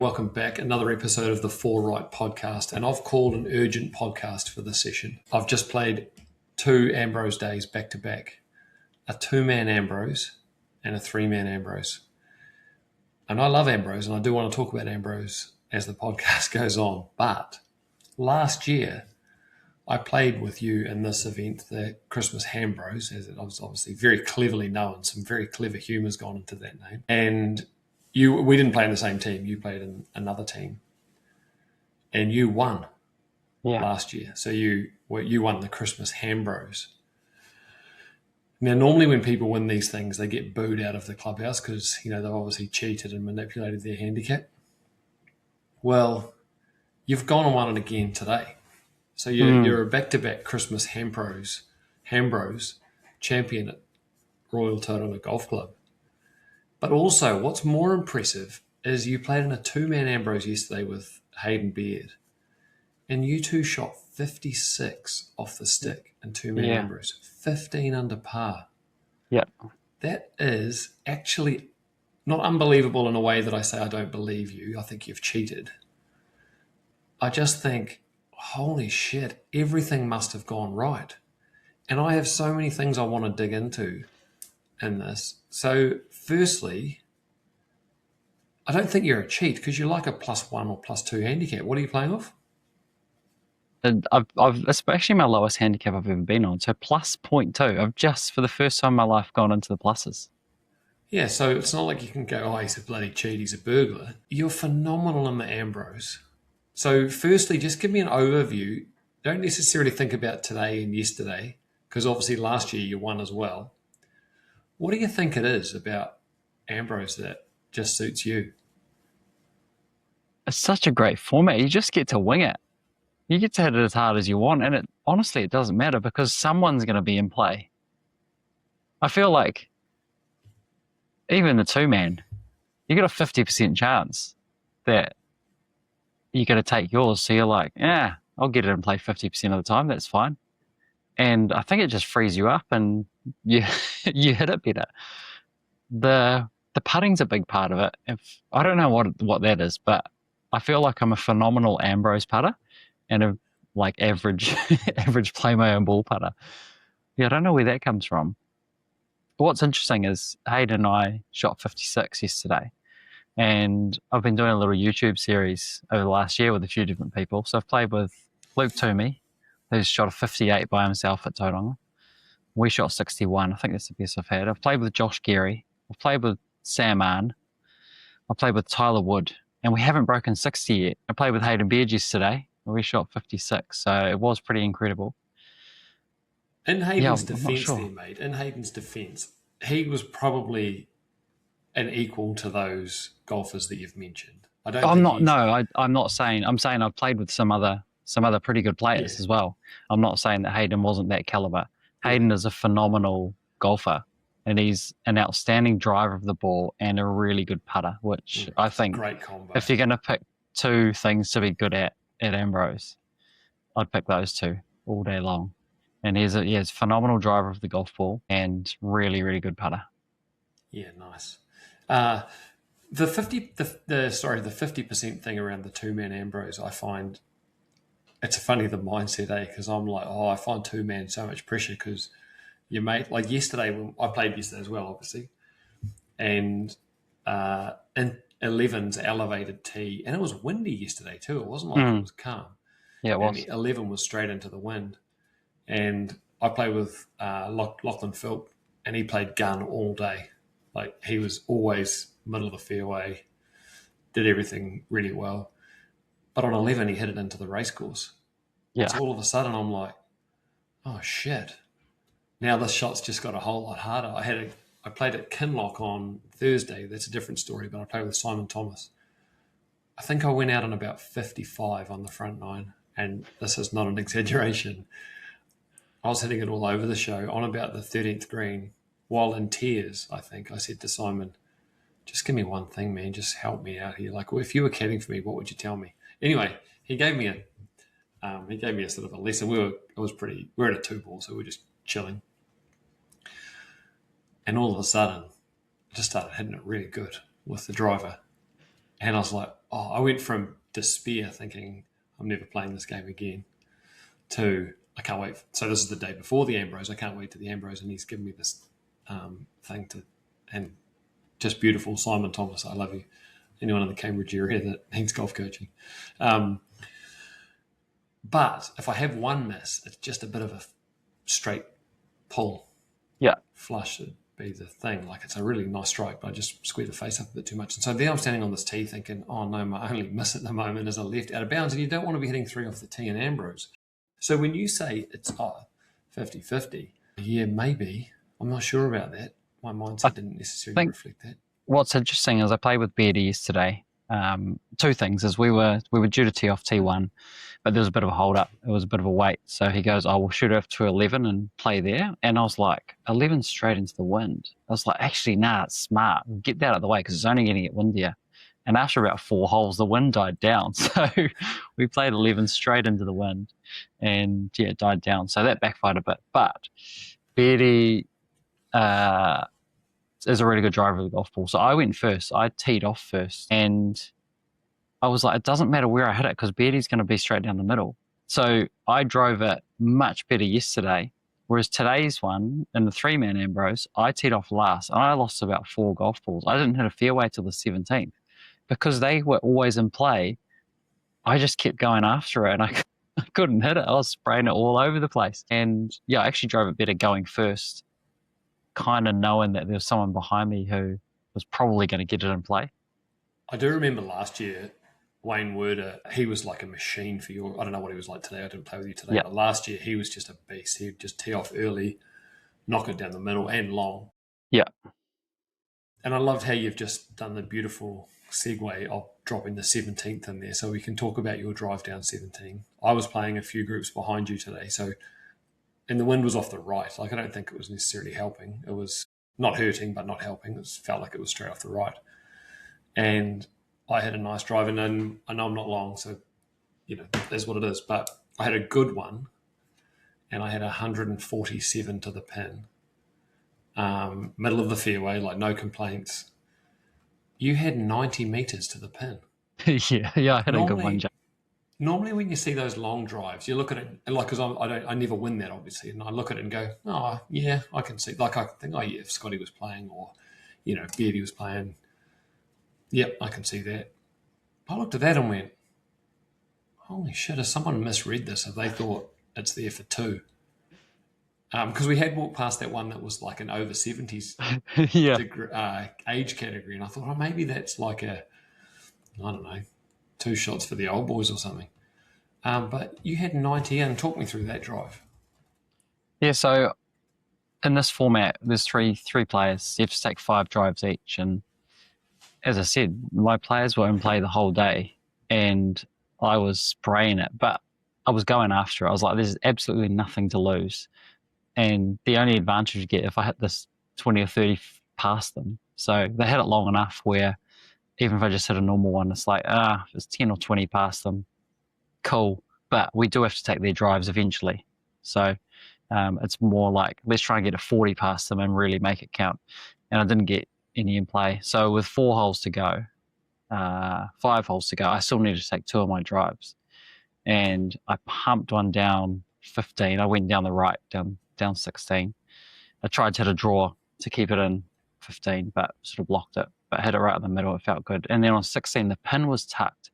Welcome back. Another episode of the ForeRight Podcast, and I've called an urgent podcast for this session. I've just played 2 Ambrose days back to back, a 2-man Ambrose and a 3-man Ambrose. And I love Ambrose, and I do want to talk about Ambrose as the podcast goes on. But last year, I played with you in this event, the Christmas Ambrose, as it was obviously very cleverly known. Some very clever humour's gone into that name. And we didn't play in the same team. You played in another team, and you won last year. So you won the Christmas Ambrose. Now, normally when people win these things, they get booed out of the clubhouse because they've obviously cheated and manipulated their handicap. Well, you've gone and won it again today. So you're a back-to-back Christmas Ambrose champion at Royal Tauranga Golf Club. But also, what's more impressive is you played in a 2-man Ambrose yesterday with Hayden Beard, and you two shot 56 off the stick in 2-man Ambrose, 15 under par. Yeah. That is actually not unbelievable in a way that I say I don't believe you. I think you've cheated. I just think, holy shit, everything must have gone right. And I have so many things I want to dig into in this. So firstly, I don't think you're a cheat because you're like a +1 or +2 handicap. What are you playing off? And it's actually my lowest handicap I've ever been on. So +0.2. I've just, for the first time in my life, gone into the pluses. Yeah, so it's not like you can go, he's a bloody cheat, he's a burglar. You're phenomenal in the Ambrose. So firstly, just give me an overview. Don't necessarily think about today and yesterday because obviously last year you won as well. What do you think it is about Ambrose that just suits you? It's such a great format. You just get to wing it. You get to hit it as hard as you want, and honestly, it doesn't matter because someone's going to be in play. I feel like even the 2-man, you got a 50% chance that you're going to take yours. So you're like, I'll get it and play 50% of the time. That's fine. And I think it just frees you up and you hit it better. The putting's a big part of it. I don't know what that is, but I feel like I'm a phenomenal Ambrose putter and a average play my own ball putter. Yeah, I don't know where that comes from. But what's interesting is Hayden and I shot 56 yesterday, and I've been doing a little YouTube series over the last year with a few different people. So I've played with Luke Toomey, who's shot a 58 by himself at Tauranga. We shot 61. I think that's the best I've had. I've played with Josh Geary. I've played with Sam Arn. I played with Tyler Wood, and we haven't broken 60 yet. I played with Hayden Beard yesterday, and we shot 56, so it was pretty incredible. In Hayden's defence there, mate, he was probably an equal to those golfers that you've mentioned. I'm not saying. I'm saying I've played with some other pretty good players as well. I'm not saying that Hayden wasn't that caliber. Hayden is a phenomenal golfer, and he's an outstanding driver of the ball and a really good putter, which I think great combo. If you're going to pick 2 things to be good at Ambrose, I'd pick those 2 all day long. And he's a phenomenal driver of the golf ball and really, really good putter. Yeah, nice. The 50% thing around the 2-man Ambrose, I find it's funny the mindset, because I'm like, I find 2-man so much pressure because your mate, like yesterday, when I played yesterday as well, obviously, and in 11's elevated tee, and it was windy yesterday too. It wasn't like it was calm. Yeah, it was. And 11 was straight into the wind, and I played with Lachlan Philp, and he played gun all day. Like he was always middle of the fairway, did everything really well. But on 11, he hit it into the race course. Yeah. So all of a sudden, I'm like, oh, shit. Now this shot's just got a whole lot harder. I played at Kinloch on Thursday. That's a different story, but I played with Simon Thomas. I think I went out on about 55 on the front 9, and this is not an exaggeration. I was hitting it all over the show on about the 13th green while in tears, I think. I said to Simon, just give me one thing, man. Just help me out here. Like, well, if you were caddying for me, what would you tell me? Anyway, he gave me a sort of a lesson. We're at a 2-ball, so we're just chilling. And all of a sudden, I just started hitting it really good with the driver. And I was like, I went from despair, thinking I'm never playing this game again, to I can't wait. So this is the day before the Ambrose. I can't wait to the Ambrose, and he's given me this thing to, and just beautiful. Simon Thomas, I love you. Anyone in the Cambridge area that needs golf coaching. But if I have one miss, it's just a bit of a straight pull. Yeah. Flush would be the thing. Like, it's a really nice strike, but I just square the face up a bit too much. And so there I'm standing on this tee thinking, oh no, my only miss at the moment is a left out of bounds, and you don't want to be hitting 3 off the tee in Ambrose. So when you say it's 50-50, yeah, maybe. I'm not sure about that. My mindset didn't necessarily reflect that. What's interesting is I played with Beardy yesterday. 2 things is we were due to tee off T1, but there was a bit of a hold up. It was a bit of a wait. So he goes, we'll shoot off to 11 and play there. And I was like, 11 straight into the wind. I was like, actually, nah, it's smart. Get that out of the way because it's only going to get windier. And after about 4 holes, the wind died down. So we played 11 straight into the wind and yeah, it died down. So that backfired a bit. But Beardy is a really good driver of the golf ball. So I went first. I teed off first. And I was like, it doesn't matter where I hit it because Beardy's going to be straight down the middle. So I drove it much better yesterday. Whereas today's one, in the 3-man Ambrose, I teed off last. And I lost about 4 golf balls. I didn't hit a fairway till the 17th. Because they were always in play, I just kept going after it and I couldn't hit it. I was spraying it all over the place. And yeah, I actually drove it better going first, kind of knowing that there was someone behind me who was probably going to get it in play. I do remember last year, Wayne Werder, he was like a machine for you. I don't know what he was like today. I didn't play with you today. Yep. But last year, he was just a beast. He'd just tee off early, knock it down the middle and long. Yeah. And I loved how you've just done the beautiful segue of dropping the 17th in there so we can talk about your drive down 17. I was playing a few groups behind you today, and the wind was off the right. Like, I don't think it was necessarily helping. It was not hurting, but not helping. It felt like it was straight off the right. And I had a nice drive, and then I know I'm not long, so, that's what it is. But I had a good one, and I had 147 to the pin. Middle of the fairway, like no complaints. You had 90 meters to the pin. yeah, I had a good one, Jack. Normally, when you see those long drives, you look at it, and like, because I never win that, obviously, and I look at it and go, oh yeah, I can see. Like, I think, oh yeah, if Scotty was playing or Beardy was playing, yep, I can see that. I looked at that and went, holy shit! Has someone misread this? Have they thought it's there for 2? Because we had walked past that one that was like an over 70s age category, and I thought, maybe that's like I don't know, 2 shots for the old boys or something. But you had 90 in. Talk me through that drive. Yeah, so in this format, there's three players. You have to take 5 drives each, and as I said, my players were in play the whole day, and I was spraying it, but I was going after it. I was like, there's absolutely nothing to lose. And the only advantage you get if I hit this 20 or 30 past them. So they had it long enough where even if I just hit a normal one, it's like, if it's 10 or 20 past them, cool. But we do have to take their drives eventually. So it's more like, let's try and get a 40 past them and really make it count. And I didn't get any in play. So with 4 holes to go, 5 holes to go, I still needed to take 2 of my drives. And I pumped one down 15. I went down the right, down 16. I tried to hit a draw to keep it in 15, but sort of blocked it. But hit it right in the middle. It felt good. And then on 16, the pin was tucked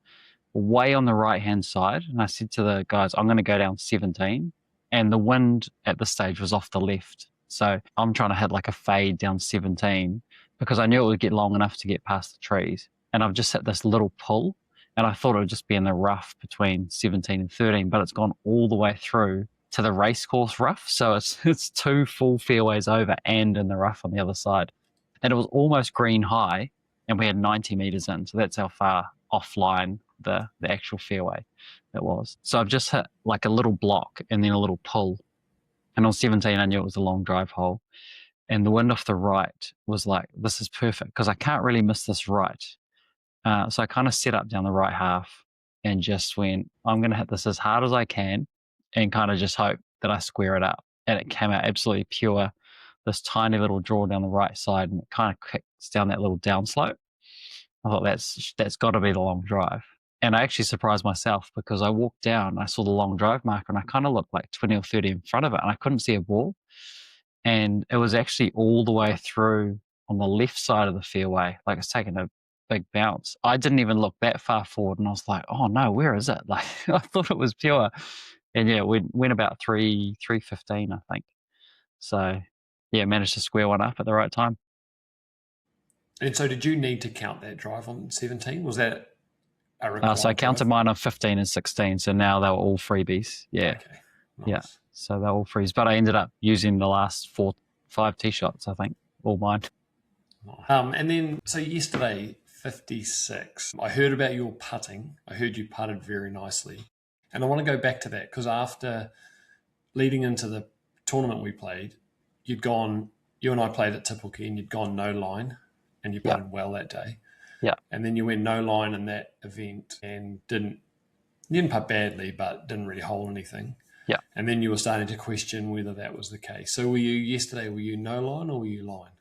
way on the right-hand side. And I said to the guys, I'm going to go down 17. And the wind at this stage was off the left. So I'm trying to hit like a fade down 17 because I knew it would get long enough to get past the trees. And I've just hit this little pull. And I thought it would just be in the rough between 17 and 13, but it's gone all the way through to the racecourse rough. So it's 2 full fairways over and in the rough on the other side. And it was almost green high, and we had 90 meters in. So that's how far offline the actual fairway it was. So I've just hit like a little block and then a little pull. And on 17, I knew it was a long drive hole. And the wind off the right was like, this is perfect because I can't really miss this right. So I kind of set up down the right half and just went, I'm going to hit this as hard as I can and kind of just hope that I square it up. And it came out absolutely pure, this tiny little draw down the right side, and it kind of kicks down that little downslope. I thought that's got to be the long drive. And I actually surprised myself because I walked down, I saw the long drive marker, and I kind of looked like 20 or 30 in front of it, and I couldn't see a ball. And it was actually all the way through on the left side of the fairway. Like, it's taken a big bounce. I didn't even look that far forward, and I was like, oh no, where is it? Like, I thought it was pure. And yeah, we went about 315, I think. So yeah, managed to square one up at the right time. And so did you need to count that drive on 17? Was that a required So I counted drive? mine on 15 and 16. So now they were all freebies. Yeah. Okay. Nice. Yeah. So they're all frees. But I ended up using the last 5 tee shots, I think, all mine. And then, so yesterday, 56, I heard about your putting. I heard you putted very nicely. And I want to go back to that because after leading into the tournament we played, you and I played at Tipuki, and you'd gone no line and you putted well that day. Yeah. And then you went no line in that event and you didn't putt badly, but didn't really hole anything. Yeah. And then you were starting to question whether that was the case. So were you no line or were you line?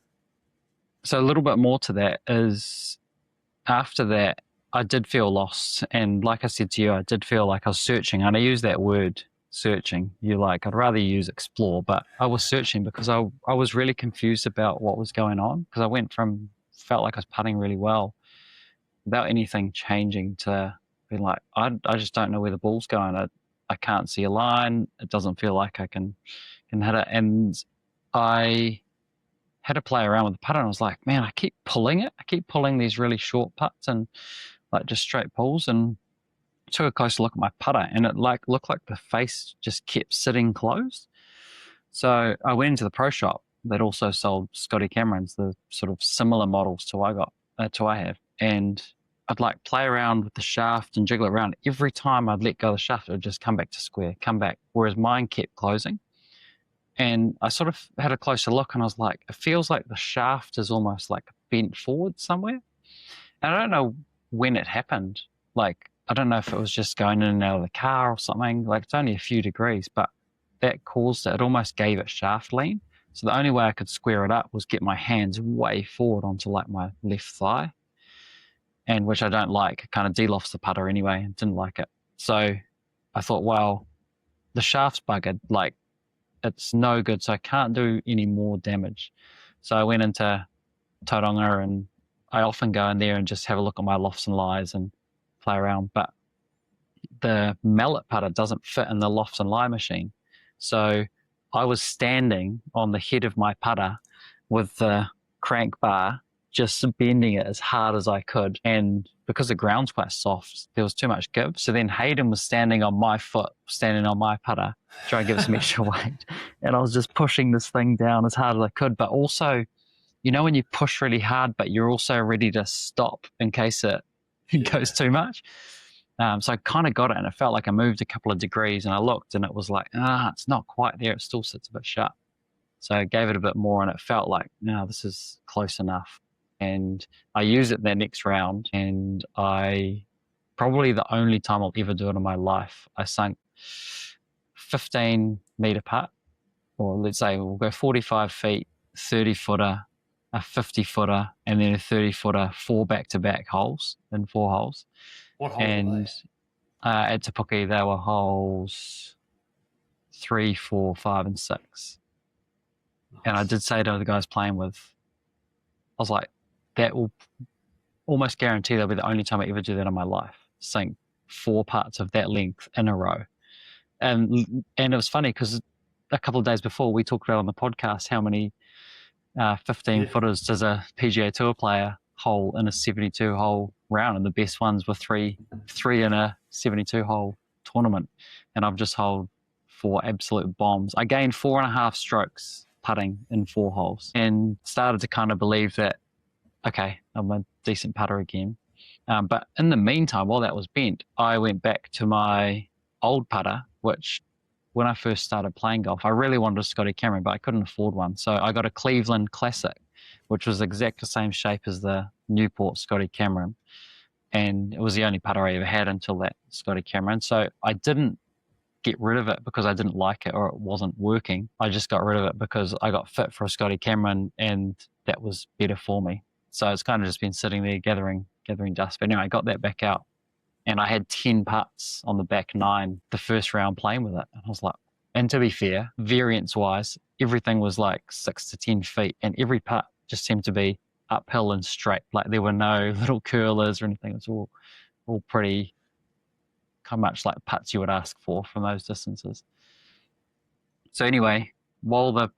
So a little bit more to that is after that, I did feel lost. And like I said to you, I did feel like I was searching. And I use that word, searching. I'd rather use explore, but I was searching because I was really confused about what was going on, because I felt like I was putting really well without anything changing to being like, I just don't know where the ball's going. I can't see a line. It doesn't feel like I can hit it. And I had to play around with the putter, and I was like, man, I keep pulling it. I keep pulling these really short putts and like just straight pulls, and took a closer look at my putter, and it looked like the face just kept sitting closed. So I went into the pro shop that also sold Scotty Camerons, the sort of similar models to I have, and I'd like play around with the shaft and jiggle it around. Every time I'd let go of the shaft, it would just come back to square, come back, whereas mine kept closing. And I sort of had a closer look, and I was like, it feels like the shaft is almost like bent forward somewhere. And I don't know when it happened. Like, I don't know if it was just going in and out of the car or something. Like, it's only a few degrees, but that caused it. It almost gave it shaft lean. So the only way I could square it up was get my hands way forward onto like my left thigh, and which I don't like. It kind of de-lofts the putter anyway, and didn't like it. So I thought, well, the shaft's buggered. Like, it's no good, so I can't do any more damage. So I went into Tauranga, and I often go in there and just have a look at my lofts and lies and play around. But the mallet putter doesn't fit in the lofts and lie machine. So I was standing on the head of my putter with the crank bar, just bending it as hard as I could. And because the ground's quite soft, there was too much give. So then Hayden was standing on my foot, standing on my putter, trying to give us some extra weight. And I was just pushing this thing down as hard as I could. But also, you know, when you push really hard, but you're also ready to stop in case it goes too much. So I kind of got it, and it felt like I moved a couple of degrees, and I looked, and it was like, it's not quite there. It still sits a bit sharp. So I gave it a bit more, and it felt like, no, this is close enough. And I used it that next round, and probably the only time I'll ever do it in my life, I sunk 15-meter putt, or let's say we'll go 45 feet, 30-footer, a 50-footer, and then a 30-footer, 4 back-to-back holes in 4 holes. What hole were they? At Tapuki, they were holes 3, 4, 5, and 6. Nice. And I did say to the guys playing with, I was like, that will almost guarantee that'll be the only time I ever do that in my life. Sink 4 putts of that length in a row. And it was funny because a couple of days before we talked about on the podcast how many 15-footers does a PGA Tour player hole in a 72-hole round, and the best ones were three in a 72-hole tournament. And I've just holed 4 absolute bombs. I gained 4.5 strokes putting in 4 holes, and started to kind of believe that, okay, I'm a decent putter again. But in the meantime, while that was bent, I went back to my old putter, which when I first started playing golf, I really wanted a Scotty Cameron, but I couldn't afford one. So I got a Cleveland Classic, which was exact the same shape as the Newport Scotty Cameron. And it was the only putter I ever had until that Scotty Cameron. So I didn't get rid of it because I didn't like it or it wasn't working. I just got rid of it because I got fit for a Scotty Cameron, and that was better for me. So it's kind of just been sitting there gathering gathering dust. But anyway, I got that back out, and I had 10 putts on the back 9 the first round playing with it. And I was like, and to be fair, variance-wise, everything was like 6 to 10 feet, and every putt just seemed to be uphill and straight. Like there were no little curlers or anything. It was all pretty kind of much like putts you would ask for from those distances. So anyway, while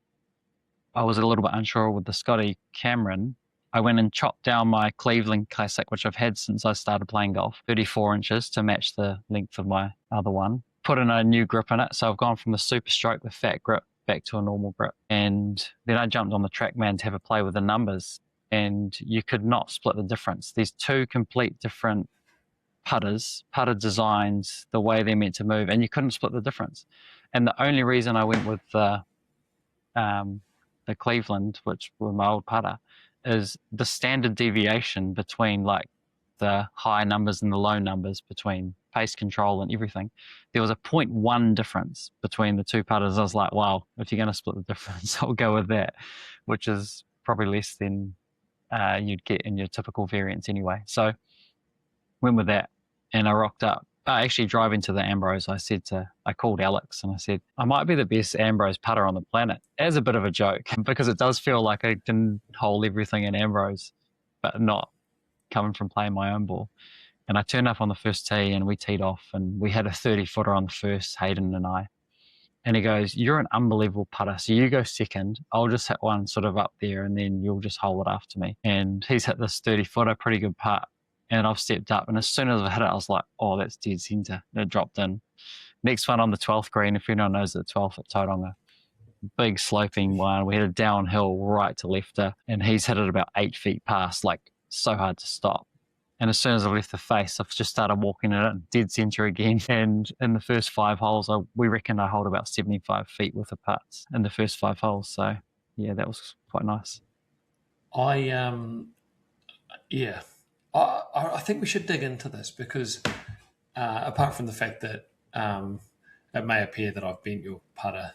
I was a little bit unsure with the Scotty Cameron, I went and chopped down my Cleveland Classic, which I've had since I started playing golf, 34 inches to match the length of my other one. Put in a new grip in it. So I've gone from the Super Stroke, the fat grip, back to a normal grip. And then I jumped on the TrackMan to have a play with the numbers. And you could not split the difference. These two complete different putter designs, the way they're meant to move, and you couldn't split the difference. And the only reason I went with the Cleveland, which were my old putter, is the standard deviation between like the high numbers and the low numbers between pace control and everything. There was a 0.1 difference between the two putters. I was like, wow, if you're going to split the difference, I'll go with that, which is probably less than you'd get in your typical variants anyway. So went with that, and I rocked up. Actually, driving to the Ambrose, I called Alex and I said, I might be the best Ambrose putter on the planet, as a bit of a joke, because it does feel like I can hold everything in Ambrose, but not coming from playing my own ball. And I turned up on the first tee and we teed off, and we had a 30-footer on the first, Hayden and I. And he goes, you're an unbelievable putter. So you go second. I'll just hit one sort of up there and then you'll just hold it after me. And he's hit this 30-footer, pretty good putt. And I've stepped up, and as soon as I hit it, I was like, oh, that's dead centre. And it dropped in. Next one on the 12th green, if anyone knows the 12th at Tauranga. Big sloping one. We had a downhill right to lefter, and he's hit it about 8 feet past, like so hard to stop. And as soon as I left the face, I've just started walking it in, dead centre again. And in the first 5 holes, we reckon I hold about 75 feet worth of putts in the first 5 holes. So, yeah, that was quite nice. I think we should dig into this because apart from the fact that it may appear that I've beat your putter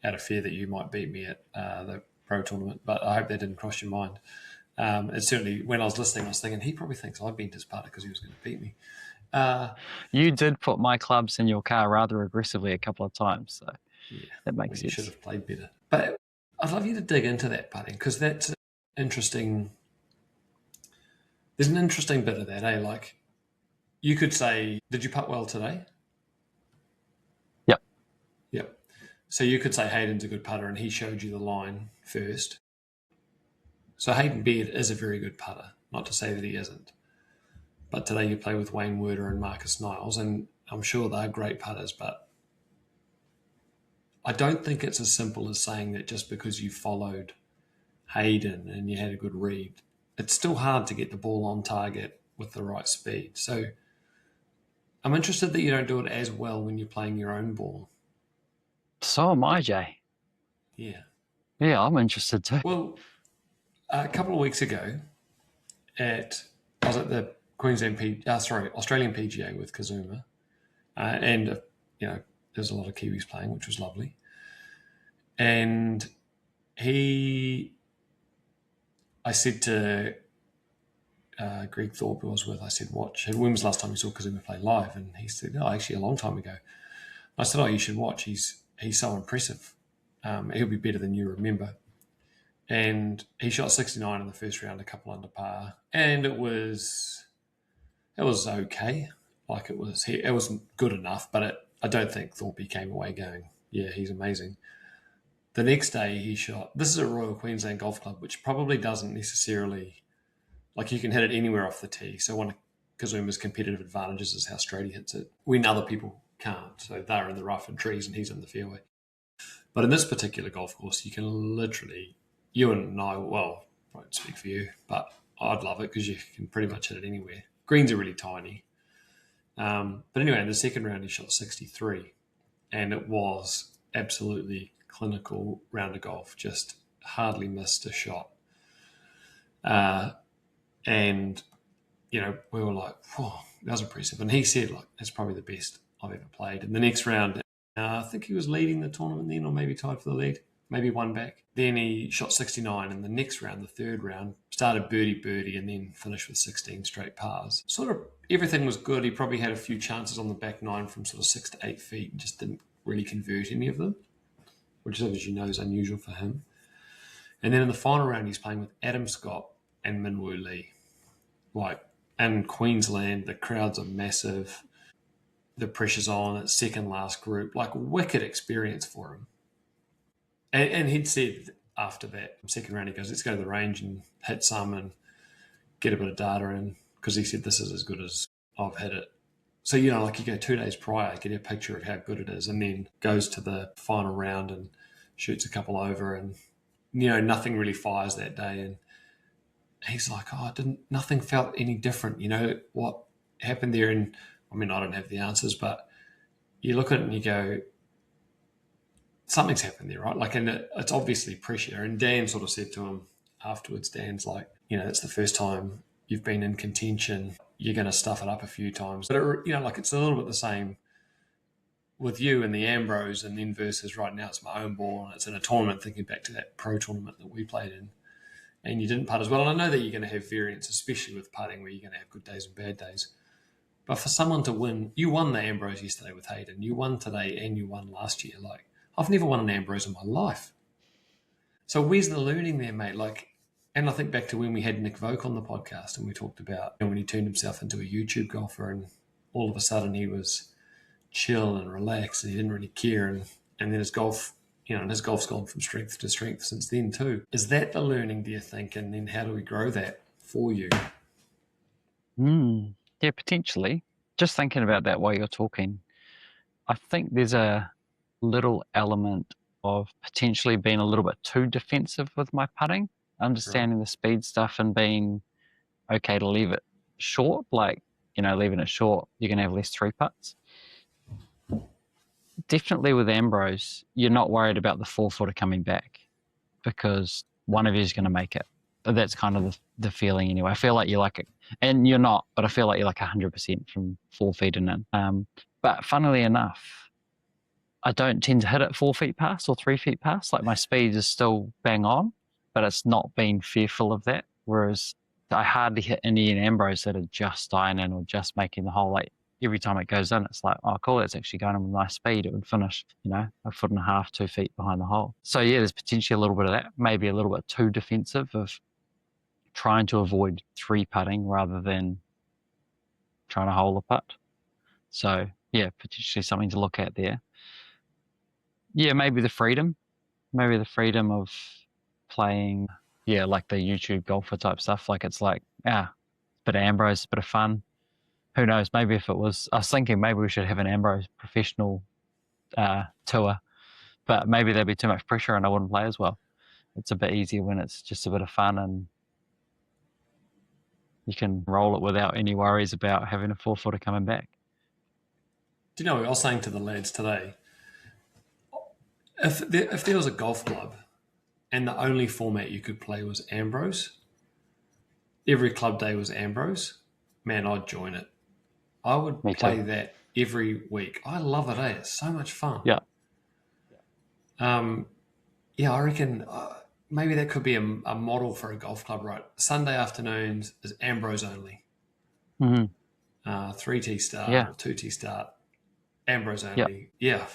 out of fear that you might beat me at the pro tournament, but I hope that didn't cross your mind. It certainly, when I was listening, I was thinking he probably thinks I beat his putter because he was going to beat me. You did put my clubs in your car rather aggressively a couple of times, so yeah, that makes sense. You should have played better. But I'd love you to dig into that putting because that's interesting. There's an interesting bit of that, eh? Like, you could say, did you putt well today? Yep. So you could say Hayden's a good putter and he showed you the line first. So Hayden Beard is a very good putter, not to say that he isn't. But today you play with Wayne Werder and Marcus Niles, and I'm sure they're great putters, but I don't think it's as simple as saying that just because you followed Hayden and you had a good read, it's still hard to get the ball on target with the right speed. So I'm interested that you don't do it as well when you're playing your own ball. So am I, Jay. Yeah. Yeah, I'm interested too. Well, a couple of weeks ago, I was at the Australian PGA with Kazuma, and there's a lot of Kiwis playing, which was lovely. And I said to Greg Thorpe, who I was with, I said, when was the last time you saw Kazuma play live? And he said, no, actually a long time ago. I said, oh, you should watch. He's so impressive. He'll be better than you remember. And he shot 69 in the first round, a couple under par. And it was okay. Like it wasn't good enough, but I don't think Thorpe came away going, yeah, he's amazing. The next day he shot, this is a Royal Queensland Golf Club, which probably doesn't necessarily, like you can hit it anywhere off the tee. So one of Kazuma's competitive advantages is how straight he hits it when other people can't. So they're in the rough and trees and he's in the fairway. But in this particular golf course, you can literally, you and I, well, I won't speak for you, but I'd love it because you can pretty much hit it anywhere. Greens are really tiny. But anyway, in the second round, he shot 63 and it was absolutely clinical round of golf, just hardly missed a shot. And, we were like, whoa, that was impressive. And he said, like, that's probably the best I've ever played. And the next round, I think he was leading the tournament then or maybe tied for the lead. maybe one back. Then he shot 69 in the next round, the third round, started birdie, and then finished with 16 straight pars. Sort of everything was good. He probably had a few chances on the back nine from sort of 6 to 8 feet and just didn't really convert any of them, which, as you know, is unusual for him. And then in the final round, he's playing with Adam Scott and Minwoo Lee. Like, in Queensland, the crowds are massive. The pressure's on. It's second last group. Like, wicked experience for him. And he'd said after that second round, he goes, let's go to the range and hit some and get a bit of data in, because he said, this is as good as I've had it. So, you know, like you go 2 days prior, get a picture of how good it is, and then goes to the final round and shoots a couple over, and, you know, nothing really fires that day. And he's like, nothing felt any different. You know, what happened there? And I mean, I don't have the answers, but you look at it and you go, something's happened there, right? Like, and it's obviously pressure. And Dan sort of said to him afterwards, Dan's like, you know, it's the first time you've been in contention. You're going to stuff it up a few times. But, you know, like, it's a little bit the same with you and the Ambrose, and then versus right now it's my own ball and it's in a tournament, thinking back to that pro tournament that we played in, and you didn't putt as well. And I know that you're going to have variance, especially with putting, where you're going to have good days and bad days. But for someone to win, you won the Ambrose yesterday with Hayden, you won today, and you won last year. Like, I've never won an Ambrose in my life. So where's the learning there, mate? Like, and I think back to when we had Nick Voke on the podcast and we talked about, you know, when he turned himself into a YouTube golfer and all of a sudden he was chill and relaxed and he didn't really care. And then his golf, you know, and his golf's gone from strength to strength since then too. Is that the learning, do you think? And then how do we grow that for you? Yeah, potentially. Just thinking about that while you're talking, I think there's a little element of potentially being a little bit too defensive with my putting, understanding the speed stuff and being okay to leave it short. Like, you know, leaving it short, you're going to have less 3 putts. Definitely with Ambrose, you're not worried about the 4-footer coming back because one of you is going to make it. But that's kind of the feeling anyway. I feel like you're like it, and you're not, but I feel like you're like 100% from 4 feet and in. But funnily enough, I don't tend to hit it 4 feet past or 3 feet past. Like, my speed is still bang on, but it's not being fearful of that. Whereas I hardly hit Indian Ambrose that are just dying in or just making the hole. Like, every time it goes in, it's like, oh, cool, it's actually going in with nice speed. It would finish, you know, 1.5 feet, 2 feet behind the hole. So yeah, there's potentially a little bit of that, maybe a little bit too defensive of trying to avoid 3 putting rather than trying to hole a putt. So yeah, potentially something to look at there. Yeah, maybe the freedom of playing, yeah, like the YouTube golfer type stuff. Like, it's like, a bit of Ambrose, a bit of fun. Who knows? Maybe if it was, I was thinking maybe we should have an Ambrose professional tour, but maybe there'd be too much pressure and I wouldn't play as well. It's a bit easier when it's just a bit of fun and you can roll it without any worries about having a 4-footer coming back. Do you know what I was saying to the lads today? If there was a golf club and the only format you could play was Ambrose, every club day was Ambrose, man, I'd join it. I would play that every week. I love it, eh? It's so much fun. Yeah. I reckon maybe that could be a model for a golf club, right? Sunday afternoons is Ambrose only. 3T start, 2T start, Ambrose only. Yeah.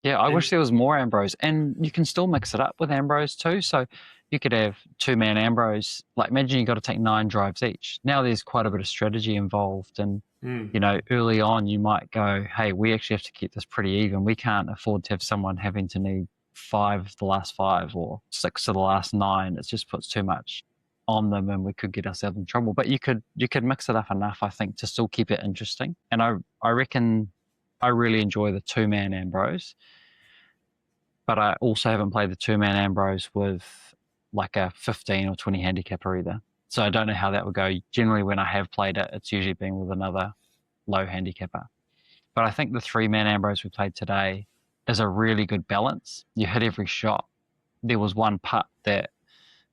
I wish there was more Ambrose, and you can still mix it up with Ambrose too. So you could have 2-man Ambrose. Like, imagine you got to take 9 drives each. Now there's quite a bit of strategy involved, and you know, early on you might go, hey, we actually have to keep this pretty even. We can't afford to have someone having to need 5 of the last 5 or 6 of the last 9. It just puts too much on them, and we could get ourselves in trouble. But you could mix it up enough, I think, to still keep it interesting. And I reckon I really enjoy the 2-man Ambrose, but I also haven't played the 2-man Ambrose with like a 15 or 20 handicapper either. So I don't know how that would go. Generally, when I have played it, it's usually been with another low handicapper. But I think the 3-man Ambrose we played today is a really good balance. You hit every shot. There was one putt that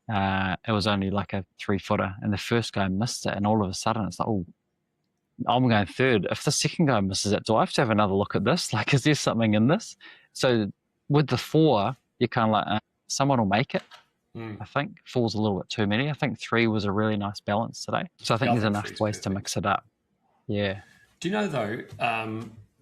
it was only like a 3-footer, and the first guy missed it, and all of a sudden it's like, oh, I'm going third. If the second guy misses it, do I have to have another look at this? Like, is there something in this? So with the 4, you're kind of like, someone will make it. Mm. I think 4's a little bit too many. I think 3 was a really nice balance today. So I think there's enough ways to mix it up. Yeah. Do you know though,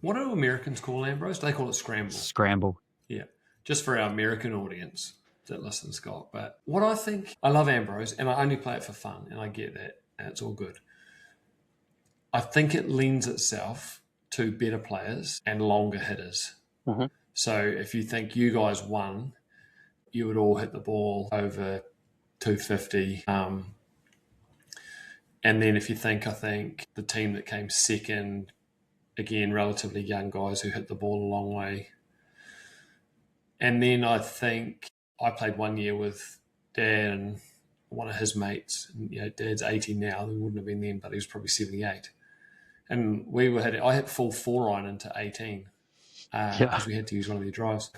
what do Americans call Ambrose? They call it scramble. Scramble. Yeah. Just for our American audience that listens, Scott. But what I think, I love Ambrose and I only play it for fun and I get that and it's all good. I think it lends itself to better players and longer hitters. Mm-hmm. So if you think you guys won, you would all hit the ball over 250. And then if you think, I think the team that came second, again, relatively young guys who hit the ball a long way. And then I think I played 1 year with Dad and one of his mates. And, Dad's 80 now. He wouldn't have been then, but he was probably 78. And I hit full 4-iron into 18 because we had to use one of their drives.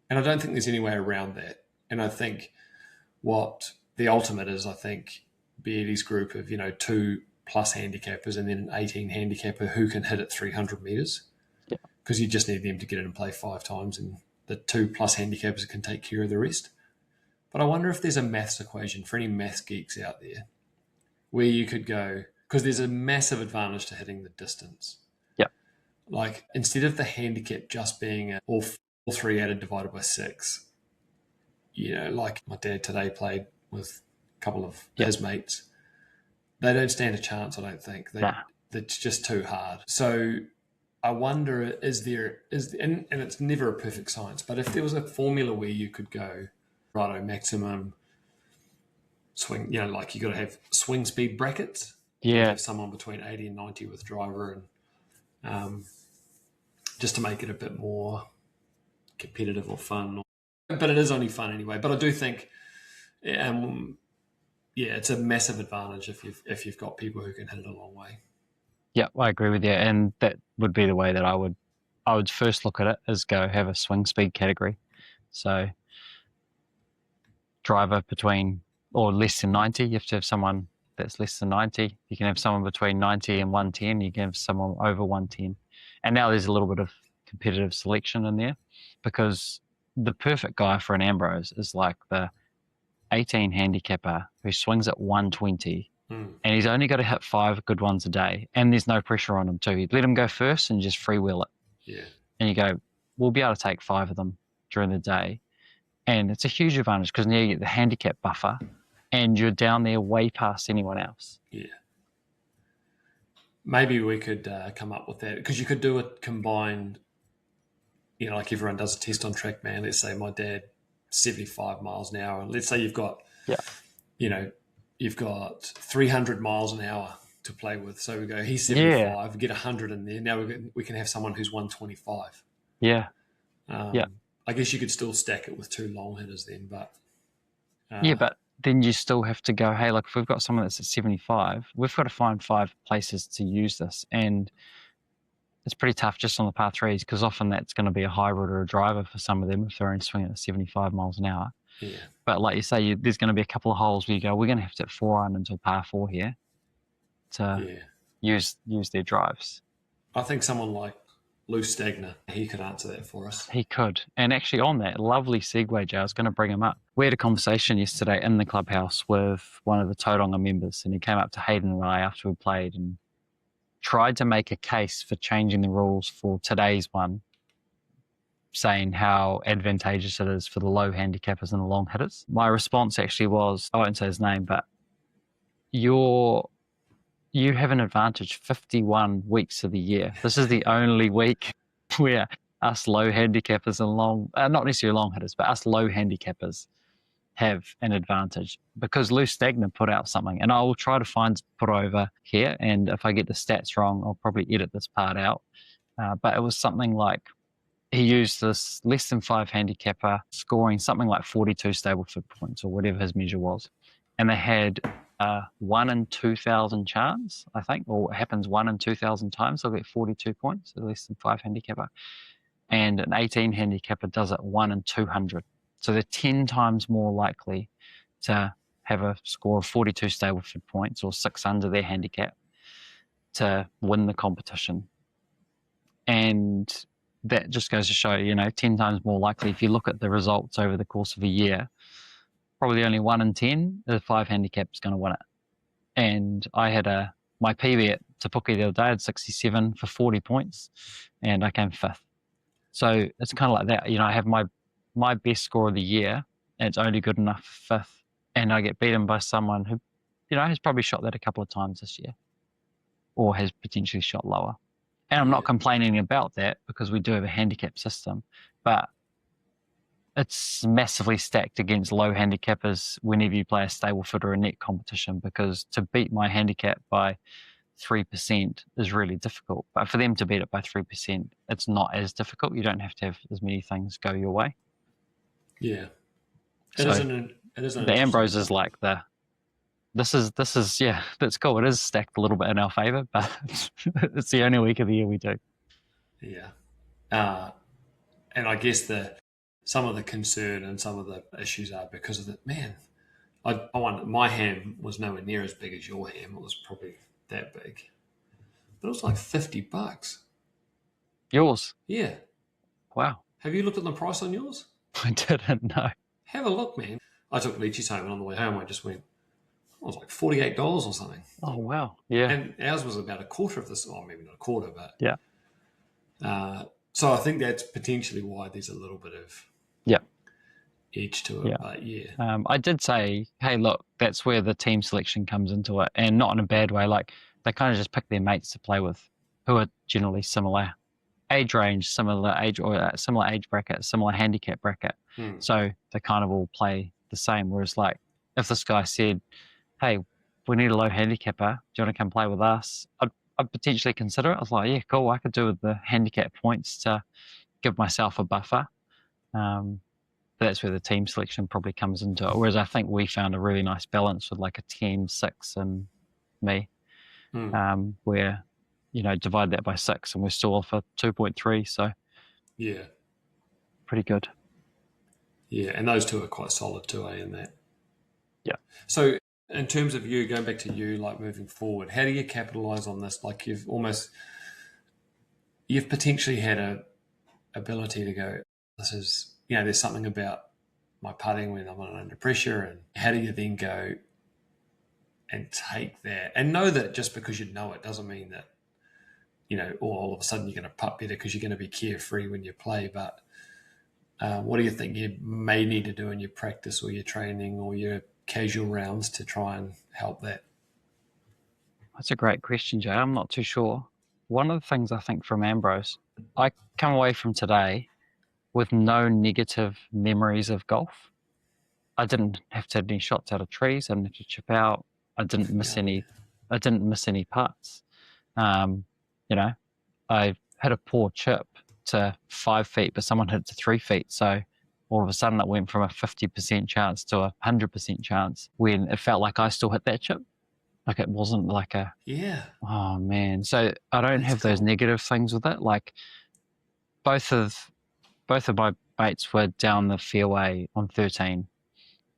And I don't think there's any way around that. And I think what the ultimate is, I think, Beardy's group of, 2+ handicappers and then an 18 handicapper who can hit at 300 metres. Because you just need them to get it and play 5 times and the 2+ handicappers can take care of the rest. But I wonder if there's a maths equation for any maths geeks out there where you could go, because there's a massive advantage to hitting the distance. Yeah. Like instead of the handicap just being all 3 added divided by 6, like my dad today played with a couple of his mates. They don't stand a chance, I don't think. It's just too hard. So I wonder, and it's never a perfect science, but if there was a formula where you could go, righto, maximum swing, like you got to have swing speed brackets. Yeah. Have someone between 80 and 90 with driver and just to make it a bit more competitive or fun. But it is only fun anyway. But I do think, it's a massive advantage if you've got people who can hit it a long way. Yeah, I agree with you. And that would be the way that I would first look at it, is go have a swing speed category. So driver between or less than 90, you have to have someone that's less than 90. You can have someone between 90 and 110. You can have someone over 110. And now there's a little bit of competitive selection in there, because the perfect guy for an Ambrose is like the 18 handicapper who swings at 120 and he's only got to hit 5 good ones a day, and there's no pressure on him too. You let him go first and just freewheel it. Yeah. And you go, we'll be able to take 5 of them during the day. And it's a huge advantage because now you get the handicap buffer and you're down there way past anyone else. Yeah. Maybe we could come up with that, because you could do a combined, like everyone does a test on TrackMan. Let's say my dad, 75 miles an hour. And let's say you've got, you've got 300 miles an hour to play with. So we go, he's 75, we get 100 in there. Now we can have someone who's 125. Yeah. I guess you could still stack it with 2 long hitters then, but... but then you still have to go, hey, look, if we've got someone that's at 75, we've got to find 5 places to use this. And it's pretty tough just on the par 3s, because often that's going to be a hybrid or a driver for some of them if they're only swinging at 75 miles an hour. Yeah. But like you say, there's going to be a couple of holes where you go, we're going to have to hit 4-iron until par 4 here to use their drives. I think someone like Lou Stagner, he could answer that for us. He could. And actually on that, lovely segue, Joe, I was going to bring him up. We had a conversation yesterday in the clubhouse with one of the Tauranga members, and he came up to Hayden and I after we played and tried to make a case for changing the rules for today's one, saying how advantageous it is for the low handicappers and the long hitters. My response actually was, I won't say his name, but you have an advantage 51 weeks of the year. This is the only week where us low handicappers and not necessarily long hitters, but us low handicappers have an advantage, because Lou Stagner put out something, and I will try to put over here, and if I get the stats wrong, I'll probably edit this part out. But it was something like he used this less than 5 handicapper scoring something like 42 Stableford points or whatever his measure was, and they had 1 in 2,000 chance, I think, or it happens 1 in 2,000 times, they'll get 42 points, so less than 5 handicapper. And an 18 handicapper does it 1 in 200. So they're 10 times more likely to have a score of 42 Stableford points or 6 under their handicap to win the competition. And that just goes to show, 10 times more likely if you look at the results over the course of a year, probably only 1 in 10 is 5 handicaps going to win it. And I had my PB at Te Puke the other day, I had 67 for 40 points, and I came 5th. So it's kind of like that. I have my best score of the year, and it's only good enough for 5th, and I get beaten by someone who, has probably shot that a couple of times this year, or has potentially shot lower. And I'm not complaining about that because we do have a handicap system, but it's massively stacked against low handicappers whenever you play a stable foot or a net competition, because to beat my handicap by 3% is really difficult. But for them to beat it by 3%, it's not as difficult. You don't have to have as many things go your way. Yeah. So the Ambrose is like this is that's cool. It is stacked a little bit in our favour, but it's the only week of the year we do. Yeah. And I guess some of the concern and some of the issues are because of that. Man, my ham was nowhere near as big as your ham. It was probably that big, but it was like $50. Yours? Yeah. Wow. Have you looked at the price on yours? I didn't know. Have a look, man. I took Leachy's home, and on the way home I just went, it was like $48 or something. Oh, wow. Yeah. And ours was about a quarter of this, or maybe not a quarter, but yeah. So I think that's potentially why there's a little bit of edge to it. Yeah. But I did say, hey, look, that's where the team selection comes into it, and not in a bad way. Like, they kind of just pick their mates to play with who are generally similar age range, similar age bracket, similar handicap bracket. So they kind of all play the same. Whereas, like, if this guy said, hey, we need a low handicapper, do you want to come play with us? I'd potentially consider it. I was like, yeah, cool, I could do with the handicap points to give myself a buffer. That's where the team selection probably comes into it. Whereas I think we found a really nice balance with like a 10, 6 and me, where, divide that by 6 and we're still off a 2.3. So yeah, pretty good. Yeah, and those two are quite solid too, in that. Yeah. So in terms of you, going back to you, like moving forward, how do you capitalise on this? Like you've potentially had a ability to go, this is, there's something about my putting when I'm under pressure, and how do you then go and take that and know that just because you know it doesn't mean that, all of a sudden you're going to putt better because you're going to be carefree when you play. But what do you think you may need to do in your practice or your training or your casual rounds to try and help that? That's a great question, Jay. I'm not too sure. One of the things I think from Ambrose, I come away from today with no negative memories of golf. I didn't have to have any shots out of trees. I didn't have to chip out. I didn't miss any putts. I had a poor chip to 5 feet, but someone hit it to 3 feet. So all of a sudden it went from a 50% chance to a 100% chance when it felt like I still hit that chip. Like it wasn't like oh man. So I don't have those negative things with it. Like both of my mates were down the fairway on 13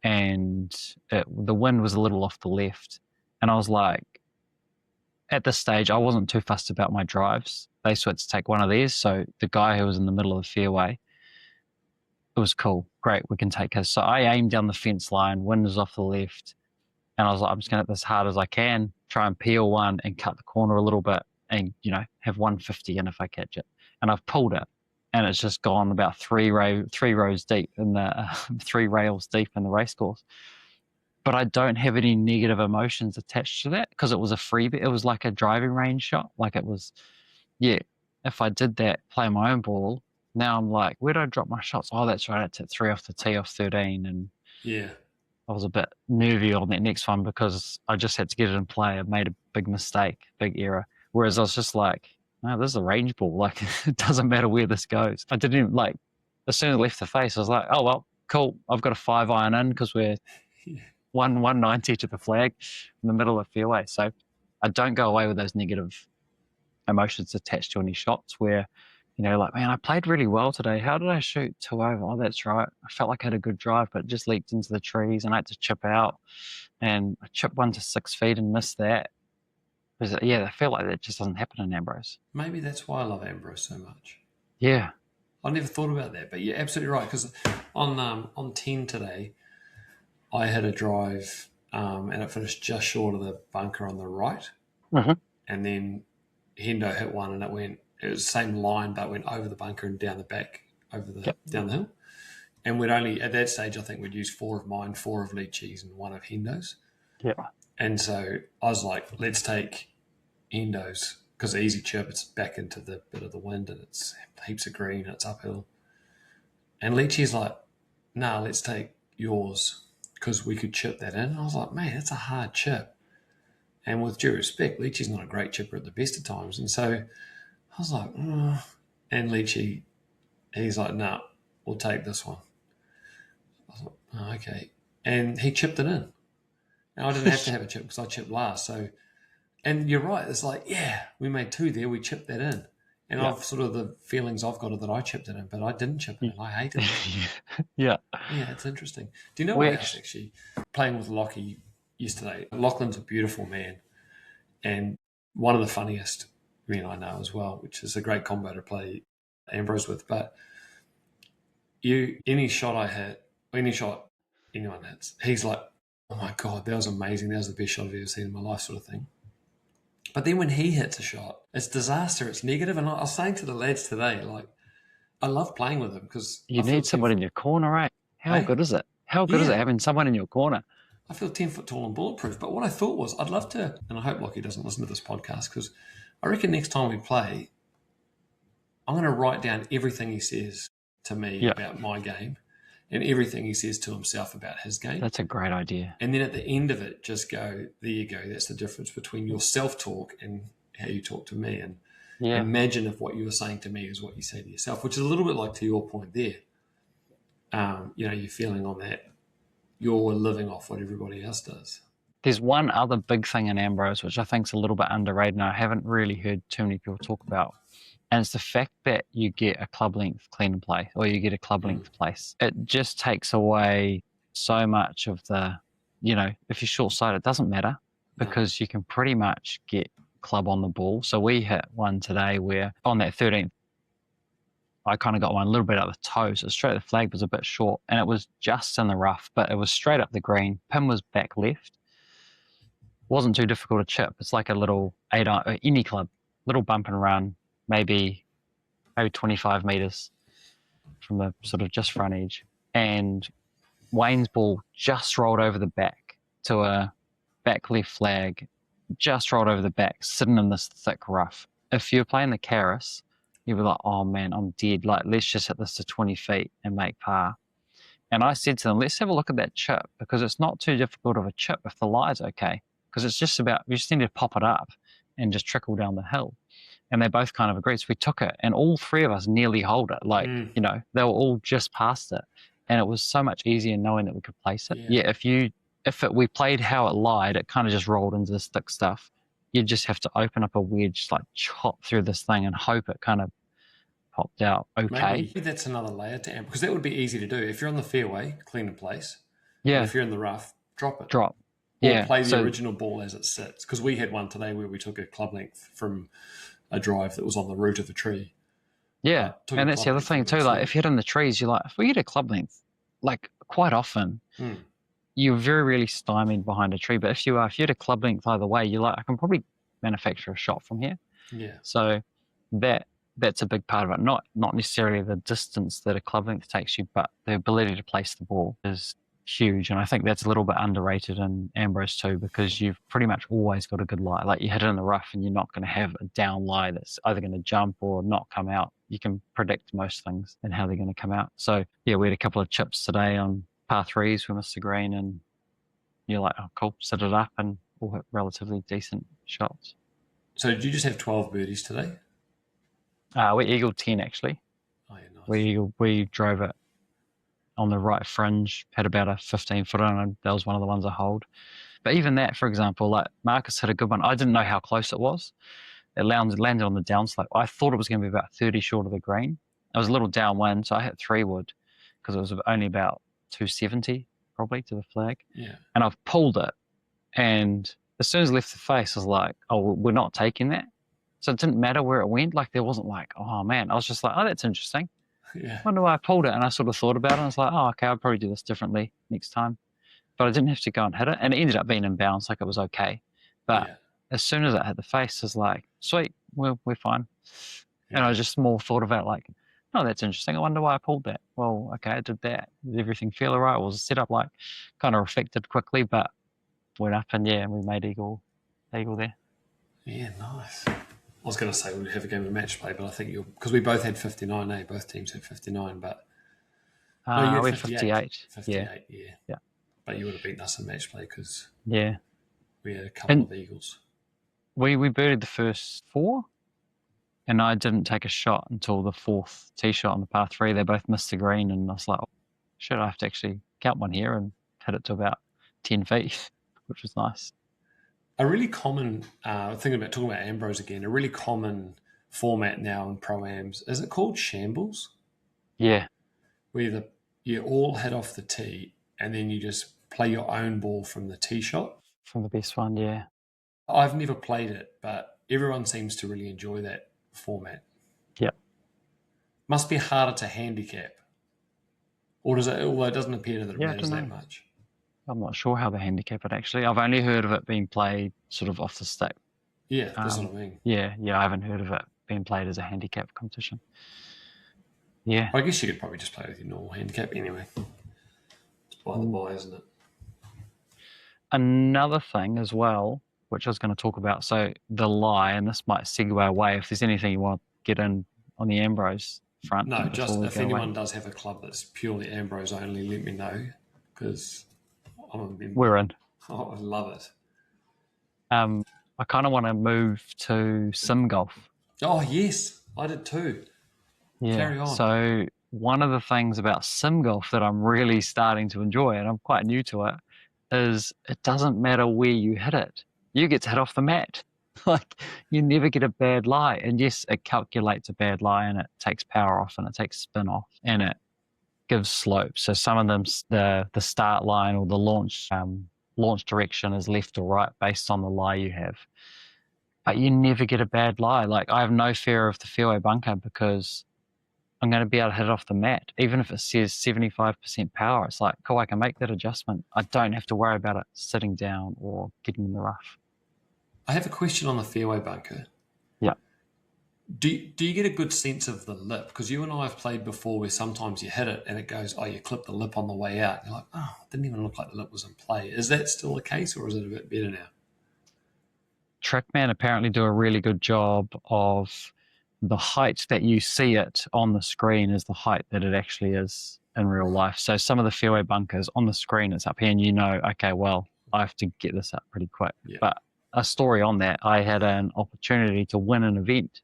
and the wind was a little off the left. And I was like, at this stage, I wasn't too fussed about my drives. They switched to take one of theirs. So the guy who was in the middle of the fairway, it was cool. Great, we can take his. So I aimed down the fence line, wind was off the left. And I was like, I'm just going to hit this hard as I can, try and peel one and cut the corner a little bit and, have 150 in if I catch it. And I've pulled it. And it's just gone about three rows deep in the 3 rails deep in the race course. But I don't have any negative emotions attached to that because it was a freebie. It was like a driving range shot. Like it was, if I did that, play my own ball, now I'm like, where do I drop my shots? Oh, that's right. It's at 3 off the tee off 13. And I was a bit nervy on that next one because I just had to get it in play. I made a big mistake, big error. Whereas I was just like, no, this is a range ball. Like, it doesn't matter where this goes. I didn't even, as soon as I left the face, I was like, oh, well, cool. I've got a 5 iron in because we're 190 to the flag in the middle of the fairway. So I don't go away with those negative emotions attached to any shots where, man, I played really well today. How did I shoot 2 over? Oh, that's right. I felt like I had a good drive, but it just leaked into the trees and I had to chip out. And I chipped one to 6 feet and missed that. I feel like that just doesn't happen in Ambrose. Maybe that's why I love Ambrose so much. Yeah. I never thought about that, but you're absolutely right. Because on 10 today, I had a drive and it finished just short of the bunker on the right. Mm-hmm. And then Hendo hit one and it was the same line, but went over the bunker and down the back, down the hill. And we'd only, at that stage, I think we'd used 4 of mine, 4 of Leachy's and 1 of Hendo's. Yeah. And so I was like, let's take Hendo's because easy chip, it's back into the bit of the wind and it's heaps of green and it's uphill. And Leachy's like, nah, let's take yours because we could chip that in. And I was like, man, that's a hard chip. And with due respect, Leachy's not a great chipper at the best of times. And so I was like, and Leachy, he's like, nah, we'll take this one. I was like, oh, okay. And he chipped it in. And I didn't have to have a chip because I chipped last. So, and you're right. It's like, yeah, we made 2 there. We chipped that in. And I've sort of the feelings I've got are that I chipped it in, but I didn't chip it in. I hated it. Yeah. Yeah, it's interesting. Do you know what else, actually? Playing with Lockie yesterday. Lachlan's a beautiful man and one of the funniest men I know as well, which is a great combo to play Ambrose with. But any shot I hit, any shot anyone hits, he's like, oh my God, that was amazing. That was the best shot I've ever seen in my life, sort of thing. But then when he hits a shot, it's disaster, it's negative. And I was saying to the lads today, like, I love playing with him because you need someone in your corner, right? How good is it? How good is it having someone in your corner? I feel 10 foot tall and bulletproof. But what I thought was I'd love to, and I hope Lockie doesn't listen to this podcast because I reckon next time we play, I'm going to write down everything he says to me about my game and everything he says to himself about his game. That's a great idea. And then at the end of it, just go, there you go. That's the difference between your self-talk and how you talk to me. And imagine if what you were saying to me is what you say to yourself, which is a little bit like to your point there. You're feeling on that. You're living off what everybody else does. There's one other big thing in Ambrose, which I think is a little bit underrated and I haven't really heard too many people talk about. And it's the fact that you get a club length clean and play or you get a club length place. It just takes away so much of the, if you're short-sighted, it doesn't matter because you can pretty much get club on the ball. So we hit one today where on that 13th, I kind of got one a little bit out of the toe. So straight the flag was a bit short and it was just in the rough, but it was straight up the green. Pin was back left. Wasn't too difficult to chip. It's like a little any club, little bump and run, maybe 25 meters from the sort of just front edge. And Wayne's ball just rolled over the back to a back left flag, just rolled over the back, sitting in this thick rough. If you're playing the careless, you'd be like, oh man, I'm dead. Like, let's just hit this to 20 feet and make par. And I said to them, let's have a look at that chip because it's not too difficult of a chip if the lie's okay. Because it's just about, you just need to pop it up and just trickle down the hill. And they both kind of agreed. So we took it and all 3 of us nearly hold it. Like, they were all just past it. And it was so much easier knowing that we could place it. Yeah, we played how it lied, it kind of just rolled into this thick stuff. You just have to open up a wedge, like chop through this thing and hope it kind of popped out okay. Maybe that's another layer to amp because that would be easy to do. If you're on the fairway, clean in place. Yeah. If you're in the rough, drop it. Or play the original ball as it sits. Because we had one today where we took a club length from a drive that was on the root of a tree. Yeah, and that's the other thing too. Like if you hit in the trees, you're like, if we get a club length, like quite often, you're very rarely stymied behind a tree. But if you hit a club length either way, you're like, I can probably manufacture a shot from here. Yeah. So that's a big part of it. Not necessarily the distance that a club length takes you, but the ability to place the ball is huge. And I think that's a little bit underrated in Ambrose too, because you've pretty much always got a good lie. Like you hit it in the rough and you're not going to have a down lie that's either going to jump or not come out. You can predict most things and how they're going to come out. So yeah, we had a couple of chips today on par 3s. We missed the green and you're like, oh cool, set it up and all hit relatively decent shots. So did you just have 12 birdies today? We eagled 10 actually. Oh yeah, nice. We drove it on the right fringe, had about a 15-footer, and that was one of the ones I hold. But even that, for example, like Marcus hit a good one. I didn't know how close it was. It landed on the downslope. I thought it was going to be about 30 short of the green. It was a little downwind, so I hit 3-wood because it was only about 270 probably to the flag. Yeah. And I've pulled it, and as soon as I left the face, I was like, oh, we're not taking that. So it didn't matter where it went. Like there wasn't like, oh man, I was just like, oh, that's interesting. Yeah. Wonder why I pulled it. And I sort of thought about it and I was like, oh, okay, I'll probably do this differently next time. But I didn't have to go and hit it. And it ended up being in bounds, like it was okay. But Yeah. as soon as it hit the face, I was like, sweet, we're fine. And Yeah. I just more thought about like, oh, that's interesting. I wonder why I pulled that. Well, okay, I did that. Did everything feel all right? Was the setup like kind of reflected quickly, but went up and yeah, we made eagle there. Yeah, nice. I was going to say we'd have a game of match play, but I think because we both had 59, eh? Both teams had 59, but no, you We had had 58. 58. Yeah. But you would have beaten us in match play because Yeah. we had a couple of eagles. We birdied the first 4, and I didn't take a shot until the 4th tee shot on the par 3. They both missed the green, and I was like, oh, shit, I have to actually count one here and hit it to about 10 feet, which was nice. A really common, talking about Ambrose again, a really common format now in Pro-Ams, is it called shambles? Yeah. Where you all head off the tee and then you just play your own ball from the tee shot. From the best one, yeah. I've never played it, but everyone seems to really enjoy that format. Yep. Must be harder to handicap. Or does it, although it doesn't appear that it matters that much. I'm not sure how they handicap it, actually. I've only heard of it being played sort of off the stick. Yeah, that's what I mean. Yeah, I haven't heard of it being played as a handicap competition. Yeah. I guess you could probably just play with your normal handicap anyway. It's by the by, isn't it? Another thing as well, which I was going to talk about, so the lie, and this might segue away if there's anything you want to get in on the Ambrose front. No, just if anyone does have a club that's purely Ambrose only, let me know because I'm a member. We're in. Oh, I love it. I kind of want to move to sim golf. Oh, yes, I did too. Yeah. Carry on. So one of the things about sim golf that I'm really starting to enjoy, and I'm quite new to it, is it doesn't matter where you hit it. You get to hit off the mat. Like you never get a bad lie. And yes, it calculates a bad lie and it takes power off and it takes spin off and it gives slope. So some of them, the start line or the launch direction is left or right based on the lie you have. But you never get a bad lie. Like I have no fear of the fairway bunker because I'm going to be able to hit it off the mat. Even if it says 75% power, it's like, cool, I can make that adjustment. I don't have to worry about it sitting down or getting in the rough. I have a question on the fairway bunker. Yeah. Do you get a good sense of the lip? Because you and I have played before where sometimes you hit it and it goes, oh, you clip the lip on the way out. You're like, oh, it didn't even look like the lip was in play. Is that still the case or is it a bit better now? TrackMan apparently do a really good job of the height that you see it on the screen is the height that it actually is in real life. So some of the fairway bunkers on the screen, it's up here and you know, okay, well, I have to get this up pretty quick. Yeah. But a story on that, I had an opportunity to win an event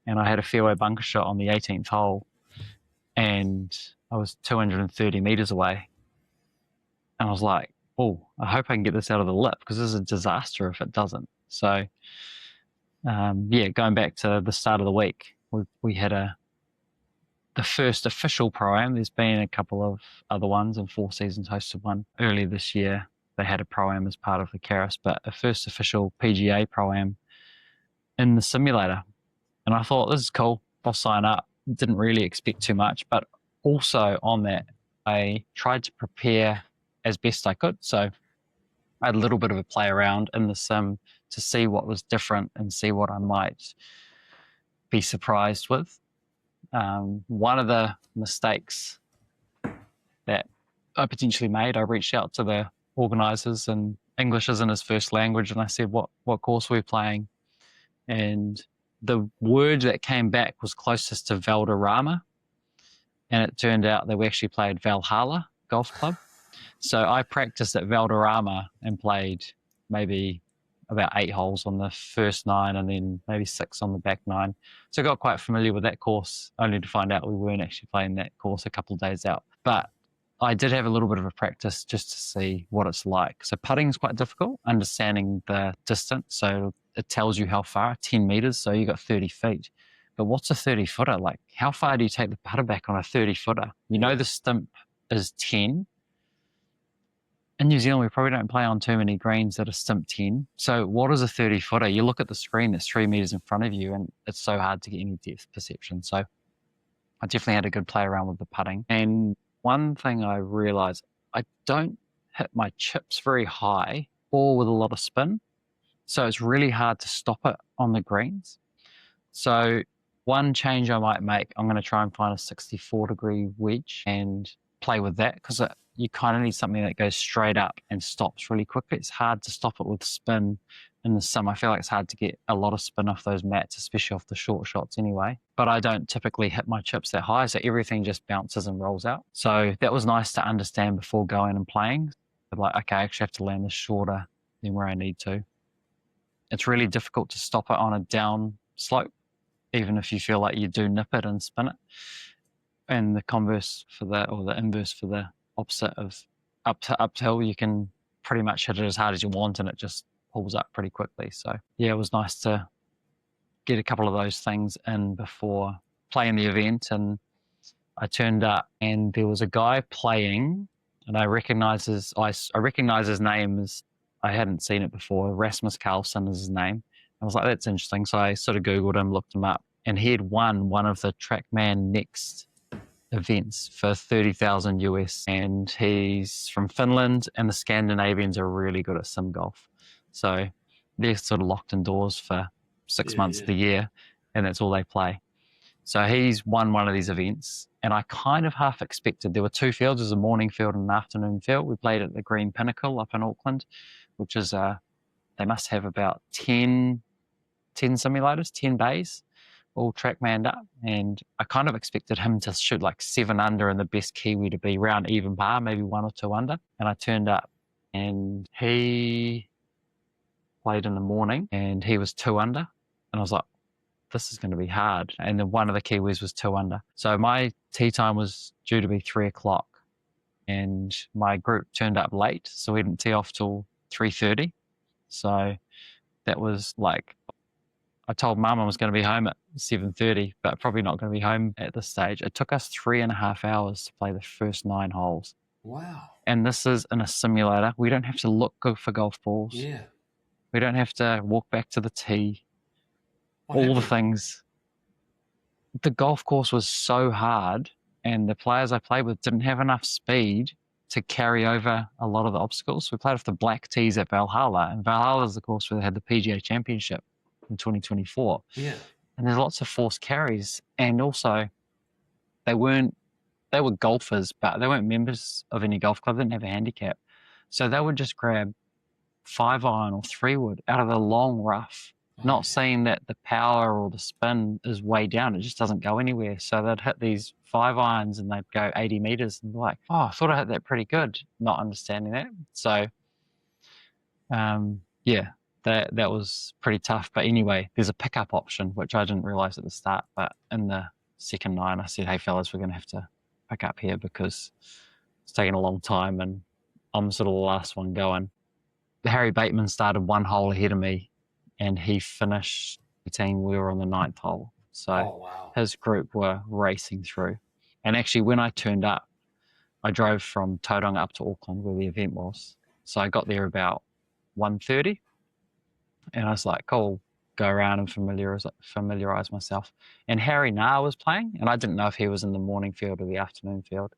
and I had a fairway bunker shot on the 18th hole and I was 230 meters away. And I was like, oh, I hope I can get this out of the lip because this is a disaster if it doesn't. So, going back to the start of the week, we had the first official Pro-Am. There's been a couple of other ones and Four Seasons hosted one earlier this year. They had a Pro-Am as part of the careless, but a first official PGA Pro-Am in the simulator. And I thought, this is cool. I'll sign up. Didn't really expect too much, but also on that, I tried to prepare as best I could. So I had a little bit of a play around in the sim to see what was different and see what I might be surprised with. One of the mistakes that I potentially made, I reached out to the organisers, and English isn't his first language, and I said, what course were we playing? And the word that came back was closest to Valderrama, and it turned out that we actually played Valhalla Golf Club. So I practiced at Valderrama and played maybe about 8 holes on the first 9 and then maybe 6 on the back 9. So I got quite familiar with that course, only to find out we weren't actually playing that course a couple of days out. But I did have a little bit of a practice just to see what it's like. So putting is quite difficult, understanding the distance. So it tells you how far, 10 meters, so you got 30 feet. But what's a 30-footer? Like, how far do you take the putter back on a 30-footer? You know the stimp is 10. in New Zealand, we probably don't play on too many greens that are stimp 10. So what is a 30-footer? You look at the screen, it's 3 meters in front of you, and it's so hard to get any depth perception. So I definitely had a good play around with the putting. And one thing I realized, I don't hit my chips very high or with a lot of spin. So it's really hard to stop it on the greens. So one change I might make, I'm going to try and find a 64-degree wedge and play with that, because you kind of need something that goes straight up and stops really quickly. It's hard to stop it with spin in the sim. I feel like it's hard to get a lot of spin off those mats, especially off the short shots anyway. But I don't typically hit my chips that high, so everything just bounces and rolls out. So that was nice to understand before going and playing. Like, okay, I actually have to land this shorter than where I need to. It's really difficult to stop it on a down slope, even if you feel like you do nip it and spin it. And the converse for that, or the inverse for the opposite of uphill, you can pretty much hit it as hard as you want and it just pulls up pretty quickly. So yeah, it was nice to get a couple of those things in before playing the event. And I turned up and there was a guy playing, and I recognize his name as, I hadn't seen it before. Rasmus Carlson is his name. I was like, that's interesting. So I sort of Googled him, looked him up, and he had won one of the TrackMan Next events for 30,000 US, and he's from Finland, and the Scandinavians are really good at sim golf. So they're sort of locked indoors for 6 months of the year, and that's all they play. So he's won one of these events, and I kind of half expected, there were two fields, there's a morning field and an afternoon field. We played at the Green Pinnacle up in Auckland, which is, they must have about 10 simulators, 10 bays, all track-manned up. And I kind of expected him to shoot like 7 under and the best Kiwi to be round even par, maybe 1 or 2 under. And I turned up and he played in the morning and he was 2 under. And I was like, this is going to be hard. And then one of the Kiwis was 2 under. So my tee time was due to be 3 o'clock and my group turned up late. So we didn't tee off till 3:30. So that was like, I told Mum I was going to be home at 7:30, but probably not going to be home at this stage. It took us 3.5 hours to play the first 9 holes. Wow. And this is in a simulator. We don't have to look for golf balls. Yeah. We don't have to walk back to the tee. All the things. The golf course was so hard, and the players I played with didn't have enough speed to carry over a lot of the obstacles. We played off the black tees at Valhalla, and Valhalla is the course where they had the PGA Championship in 2024. Yeah. And there's lots of forced carries, and also they were golfers, but they weren't members of any golf club. They didn't have a handicap, so they would just grab 5-iron or 3-wood out of the long rough, not seeing that the power or the spin is way down. It just doesn't go anywhere. So they'd hit these 5-irons and they'd go 80 meters and be like, oh, I thought I hit that pretty good, not understanding that. So yeah, that was pretty tough. But anyway, there's a pickup option, which I didn't realize at the start. But in the second 9, I said, hey, fellas, we're going to have to pick up here because it's taking a long time and I'm sort of the last one going. Harry Bateman started 1 hole ahead of me and he finished 18. We were on the 9th hole. So his group were racing through. And actually, when I turned up, I drove from Tauranga up to Auckland where the event was. So I got there about 1:30 and I was like, cool, go around and familiarize myself. And Harry Nah was playing, and I didn't know if he was in the morning field or the afternoon field.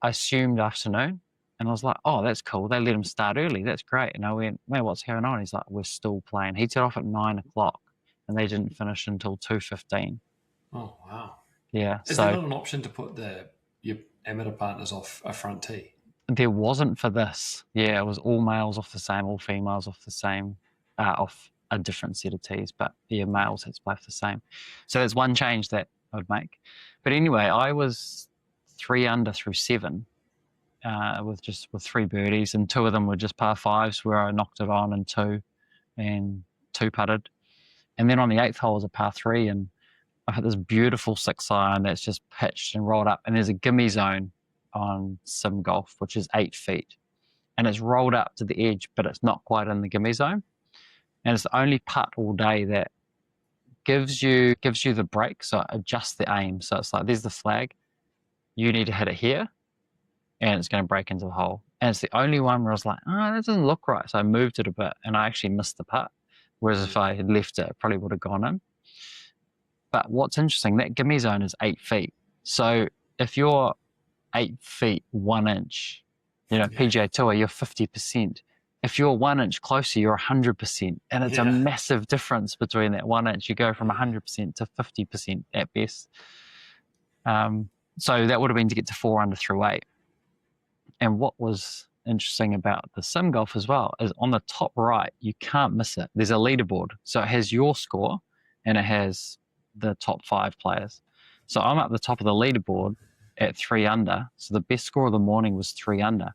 I assumed afternoon, and I was like, oh, that's cool. They let him start early. That's great. And I went, man, what's going on? He's like, we're still playing. He took off at 9 o'clock, and they didn't finish until 2:15. Oh, wow. Yeah. Is there not an option to put your amateur partners off a front tee? There wasn't for this. Yeah, it was all males off the same, all females off the same, off a different set of tees, but the males had to play off the same. So there's one change that I would make. But anyway, I was 3 under through 7 with 3 birdies, and 2 of them were just par 5s where I knocked it on in 2 and 2 putted. And then on the 8th hole was a par 3, and I had this beautiful 6-iron that's just pitched and rolled up, and there's a gimme zone on sim golf, which is 8 feet, and it's rolled up to the edge, but it's not quite in the gimme zone. And it's the only putt all day that gives you the break, so adjust the aim. So it's like, there's the flag, you need to hit it here, and it's going to break into the hole. And it's the only one where I was like, oh, that doesn't look right. So I moved it a bit and I actually missed the putt. Whereas if I had left it, it probably would have gone in. But what's interesting, that gimme zone is 8 feet. So if you're 8 feet, 1 inch, PGA Tour, you're 50%. If you're 1 inch closer, you're 100%. And it's a massive difference between that 1 inch. You go from 100% to 50% at best. So that would have been to get to 4 under through 8. And what was interesting about the sim golf as well is on the top right, you can't miss it. There's a leaderboard. So it has your score and it has the top 5 players. So I'm up the top of the leaderboard at 3 under. So the best score of the morning was 3 under.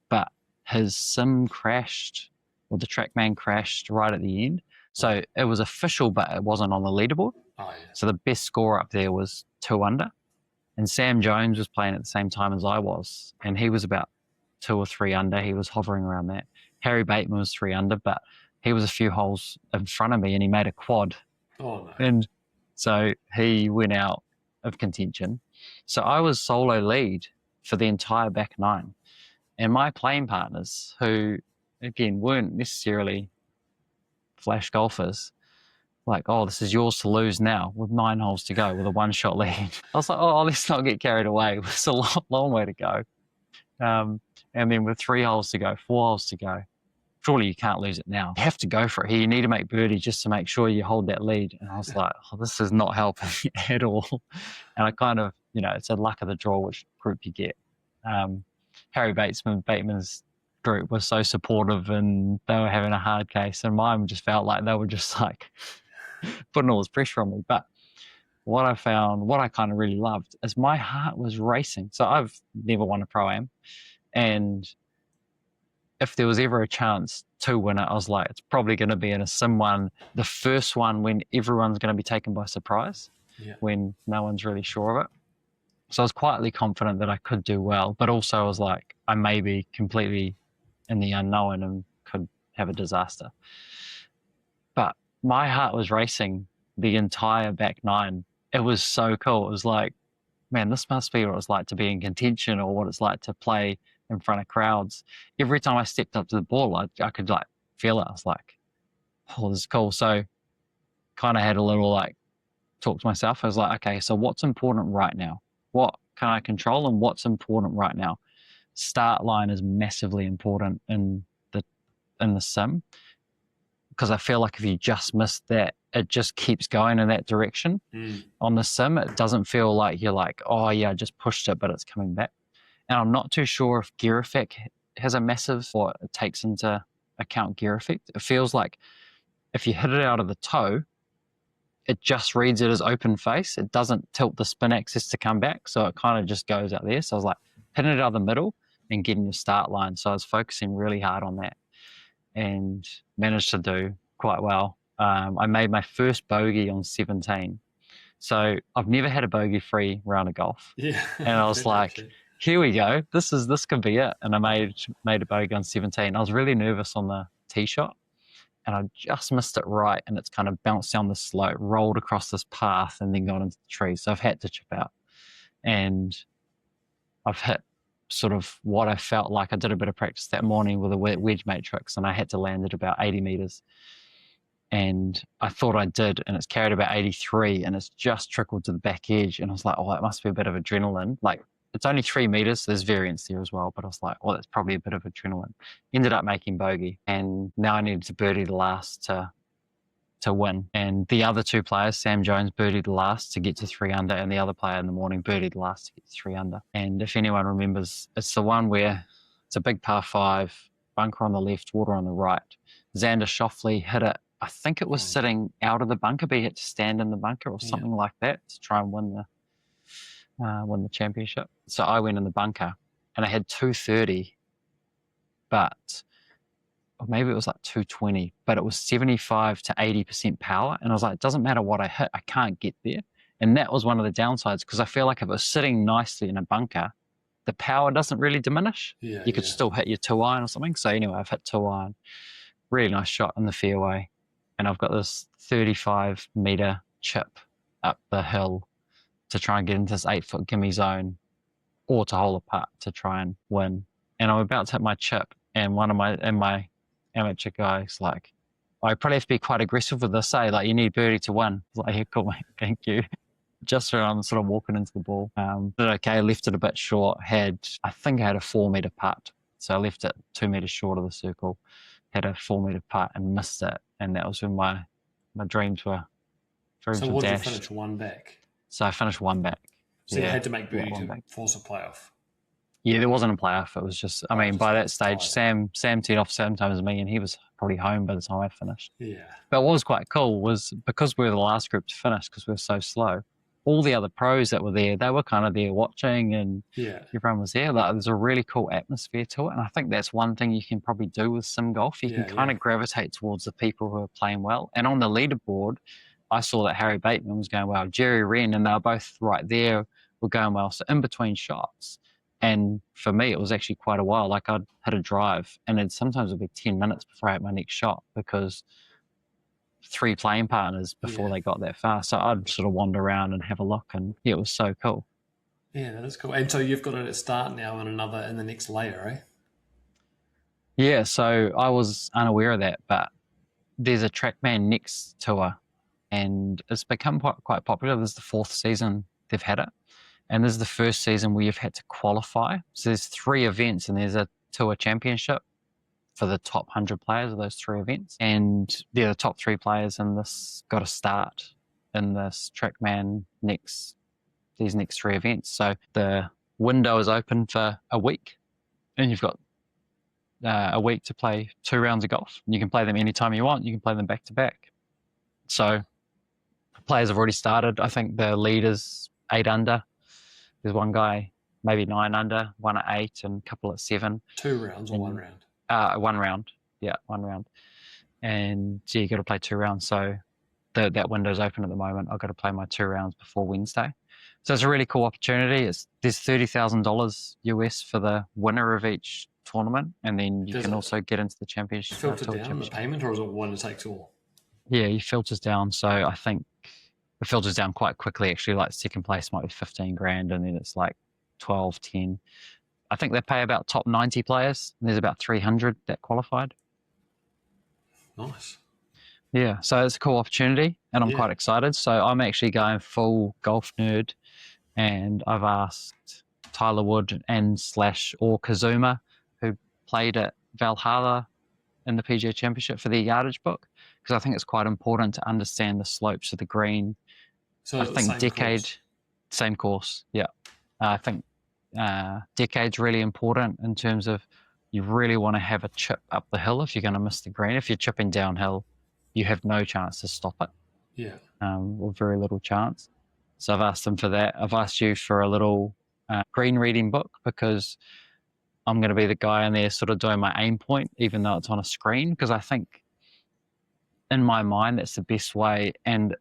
But his sim crashed, or the TrackMan crashed right at the end. So it was official, but it wasn't on the leaderboard. Oh, yeah. So the best score up there was 2 under. And Sam Jones was playing at the same time as I was, and he was about 2 or 3 under. He was hovering around that. Harry Bateman was 3 under, but he was a few holes in front of me, and he made a quad. Oh, no. And so he went out of contention. So I was solo lead for the entire back 9. And my playing partners, who, again, weren't necessarily flash golfers, like, oh, this is yours to lose now with 9 holes to go with a 1-shot lead. I was like, oh, let's not get carried away. It's a long way to go. And then with 3 holes to go, 4 holes to go, surely you can't lose it now. You have to go for it here. You need to make birdie just to make sure you hold that lead. And I was like, oh, this is not helping at all. And I kind of, it's a luck of the draw which group you get. Harry Bateman's group was so supportive and they were having a hard case. And mine just felt like they were just like putting all this pressure on me. But what I kind of really loved is my heart was racing. So I've never won a Pro-Am. And if there was ever a chance to win it, I was like, it's probably going to be in a sim one, the first one when everyone's going to be taken by surprise, when no one's really sure of it. So I was quietly confident that I could do well, but also I was like, I may be completely in the unknown and could have a disaster. But my heart was racing the entire back 9. It was so cool. It was like, man, this must be what it's like to be in contention or what it's like to play in front of crowds. Every time I stepped up to the ball, I could like feel it. I was like, oh, this is cool. So kind of had a little like talk to myself. I was like, okay, so what's important right now? What can I control and what's important right now? Start line is massively important in the sim, because I feel like if you just miss that, it just keeps going in that direction. On the sim, it doesn't feel like you're like, oh yeah, I just pushed it, but it's coming back. And I'm not too sure if gear effect has a massive, or it takes into account gear effect. It feels like if you hit it out of the toe, it just reads it as open face. It doesn't tilt the spin axis to come back. So it kind of just goes out there. So I was like hitting it out of the middle and getting your start line. So I was focusing really hard on that and managed to do quite well. I made my first bogey on 17. So I've never had a bogey-free round of golf. Yeah. And I was like, here we go. This could be it. And I made a bogey on 17. I was really nervous on the tee shot, and I just missed it right. And it's kind of bounced down the slope, rolled across this path, and then got into the tree. So I've had to chip out. And I've hit sort of what I felt like. I did a bit of practice that morning with a wedge matrix, and I had to land at about 80 meters. And I thought I did, and it's carried about 83, and it's just trickled to the back edge. And I was like, oh, that must be a bit of adrenaline. Like, it's only 3 meters, so there's variance there as well. But I was like, oh, that's probably a bit of adrenaline. Ended up making bogey, and now I needed to birdie the last to win. And the other 2 players, Sam Jones birdied the last to get to 3 under, and the other player in the morning birdied the last to get to 3 under. And if anyone remembers, it's the one where it's a big par 5, bunker on the left, water on the right. Xander Schauffele hit it. I think it was sitting out of the bunker, but he had to stand in the bunker or something like that to try and win the championship. So I went in the bunker, and I had 230, or maybe it was like 220, but it was 75 to 80% power. And I was like, it doesn't matter what I hit, I can't get there. And that was one of the downsides, because I feel like if it was sitting nicely in a bunker, the power doesn't really diminish. You could still hit your 2-iron or something. So anyway, I've hit 2-iron. Really nice shot in the fairway. And I've got this 35-meter chip up the hill to try and get into this 8-foot gimme zone, or to hole a putt to try and win. and I'm about to hit my chip, and my amateur guys like, I probably have to be quite aggressive with this, say, like, you need birdie to win. I was like, yeah, cool, mate, thank you. Just when I'm sort of walking into the ball. But okay, left it a bit short. I think I had a 4 meter putt. So I left it 2 meters short of the circle, had a 4 meter putt and missed it. And that was when my dreams were So what did you dashed. finish, one back? So I finished one back. So you had to make birdie to force a playoff? Yeah, there wasn't a playoff. It was just, I mean, by that stage, Sam teed off same time as me, and he was probably home by the time I finished. Yeah. But what was quite cool was, because we were the last group to finish, because we were so slow, all the other pros that were there, they were kind of there watching, and everyone was there. Like, there's a really cool atmosphere to it. And I think that's one thing you can probably do with sim golf. You can kind of gravitate towards the people who are playing well. And on the leaderboard, I saw that Harry Bateman was going well, Jerry Wren, and they were both right there, were going well. So in between shots, and for me, it was actually quite a while. Like, I'd hit a drive, and then sometimes it'd be 10 minutes before I hit my next shot, because 3 playing partners before they got that far. So I'd sort of wander around and have a look, and it was so cool. Yeah, that is cool. And so you've got it at start now and another in the next layer, eh? Yeah, so I was unaware of that, but there's a TrackMan Next tour, and it's become quite popular. This is the 4th season they've had it. And this is the first season where you've had to qualify. So there's 3 events, and there's a tour championship for the top 100 players of those 3 events. And they're the top 3 players in this got to start in this TrackMan these next 3 events. So the window is open for a week, and you've got a week to play 2 rounds of golf. You can play them anytime you want. You can play them back to back. So players have already started. I think the lead is 8 under. There's one guy, maybe 9 under, one at 8, and a couple at 7. 2 rounds or 1 round? 1 round. Yeah, 1 round. And you got to play 2 rounds. So that window's open at the moment. I've got to play my 2 rounds before Wednesday. So it's a really cool opportunity. There's $30,000 US for the winner of each tournament, and then you can also get into the championship. Filter down the payment, or is it winner takes all? Yeah, he filters down. So I think it filters down quite quickly, actually. Like, second place might be 15 grand, and then it's like 12, 10. I think they pay about top 90 players, and there's about 300 that qualified. Nice. Yeah, so it's a cool opportunity, and I'm quite excited. So I'm actually going full golf nerd, and I've asked Tyler Wood or Kazuma, who played at Valhalla in the PGA Championship, for their yardage book, because I think it's quite important to understand the slopes of the green. So I think same course, yeah. I think decade's really important in terms of, you really want to have a chip up the hill if you're going to miss the green. If you're chipping downhill, you have no chance to stop it. Yeah. Or very little chance. So I've asked them for that. I've asked you for a little green reading book, because I'm going to be the guy in there sort of doing my aim point, even though it's on a screen, because I think in my mind that's the best way, and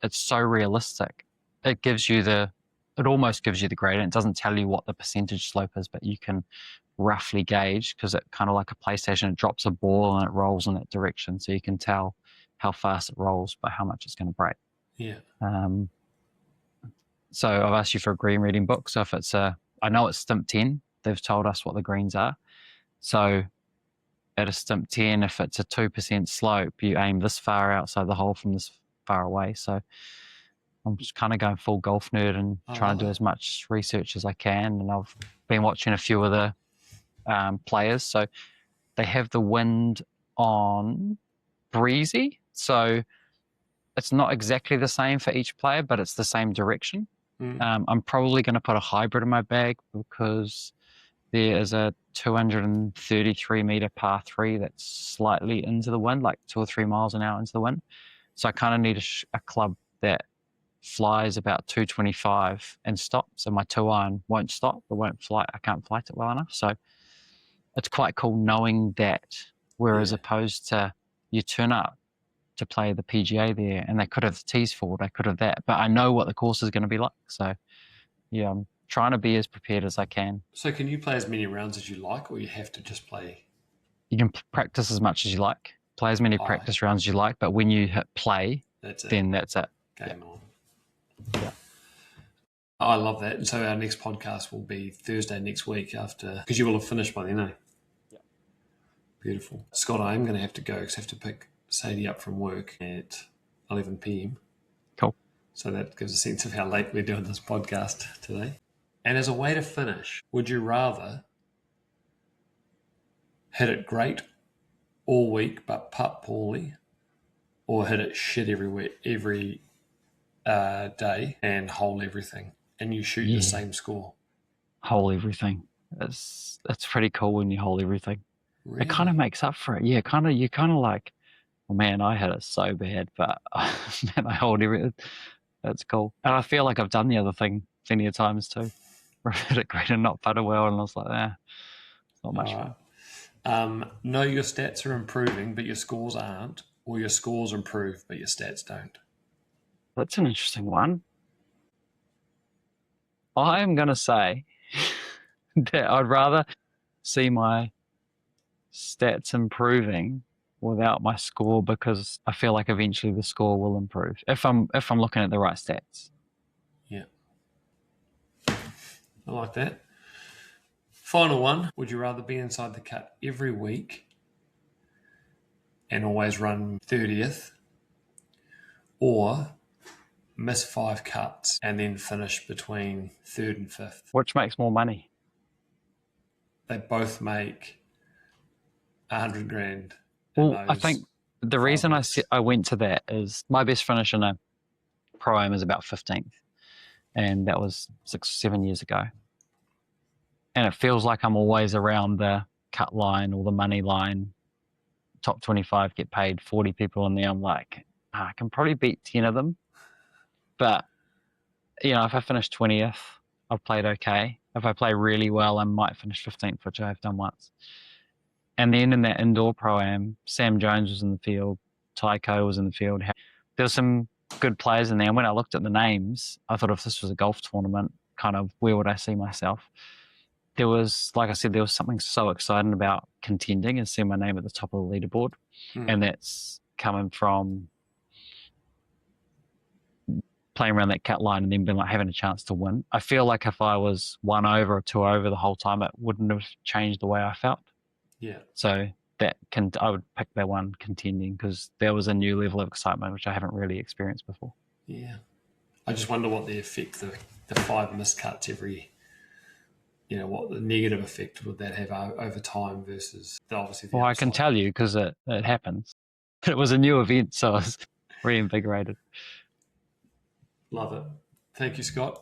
it's so realistic. It almost gives you the gradient. It doesn't tell you what the percentage slope is, but you can roughly gauge, because it kind of like a PlayStation, it drops a ball and it rolls in that direction, so you can tell how fast it rolls by how much it's going to break. Yeah. So I've asked you for a green reading book. So if it's I know it's stimp 10, they've told us what the greens are. So at a stimp 10, if it's a 2% slope, you aim this far outside the hole from this far away. So I'm just kind of going full golf nerd and trying to do as much research as I can. And I've been watching a few of the players. So they have the wind on breezy. So it's not exactly the same for each player, but it's the same direction. I'm probably going to put a hybrid in my bag, because there is a 233 meter par 3 that's slightly into the wind, like 2 or 3 miles an hour into the wind. So I kind of need a club that flies about 225 and stops. So my 2-iron won't stop. It won't fly. I can't flight it well enough. So it's quite cool knowing that, whereas opposed to you turn up to play the PGA there, and they could have the tees forward, they could have that, but I know what the course is going to be like. So yeah, I'm trying to be as prepared as I can. So can you play as many rounds as you like, or you have to just play? You can practice as much as you like, play as many practice rounds as you like, but when you hit play, then that's it. Game on. Yeah. I love that. And so our next podcast will be Thursday next week after, because you will have finished by then, eh? Yeah. Beautiful. Scott, I'm going to have to go because I have to pick Sadie up from work at 11 p.m. Cool. So that gives a sense of how late we're doing this podcast today. And as a way to finish, would you rather hit it great all week but putt poorly, or hit it shit every day and hole everything, and you shoot the same score? Hole everything. That's pretty cool when you hole everything. Really? It kind of makes up for it. Yeah, you kind of like, oh man, I hit it so bad, but man, I hold everything. That's cool. And I feel like I've done the other thing plenty of times too. Where I hit it great and not putted well, and I was like, it's not much fun. Know your stats are improving, but your scores aren't, or your scores improve, but your stats don't. That's an interesting one. I'm going to say that I'd rather see my stats improving without my score, because I feel like eventually the score will improve if I'm looking at the right stats. Yeah. I like that. Final one. Would you rather be inside the cut every week and always run 30th, or miss 5 cuts and then finish between 3rd and 5th? Which makes more money? They both make $100,000. Well, I think the reason I went to that is my best finish in a pro-am is about 15th, and that was 6 or 7 years ago. And it feels like I'm always around the cut line or the money line. Top 25 get paid, 40 people in there. I'm like, I can probably beat 10 of them. But, if I finish 20th, I've played okay. If I play really well, I might finish 15th, which I have done once. And then in that indoor pro-am, Sam Jones was in the field, Tycho was in the field. There's some good players in there. And when I looked at the names, I thought if this was a golf tournament, kind of where would I see myself? There was, like I said, there was something so exciting about contending and seeing my name at the top of the leaderboard. And that's coming from playing around that cut line and then being like having a chance to win. I feel like if I was 1 over or 2 over the whole time, it wouldn't have changed the way I felt. Yeah. So I would pick that one, contending, because there was a new level of excitement which I haven't really experienced before. Yeah. I just wonder what the effect, the 5 miscuts every, what the negative effect would that have over time versus obviously. Well, I can tell you because it happens. It was a new event, so I was reinvigorated. Love it. Thank you, Scott.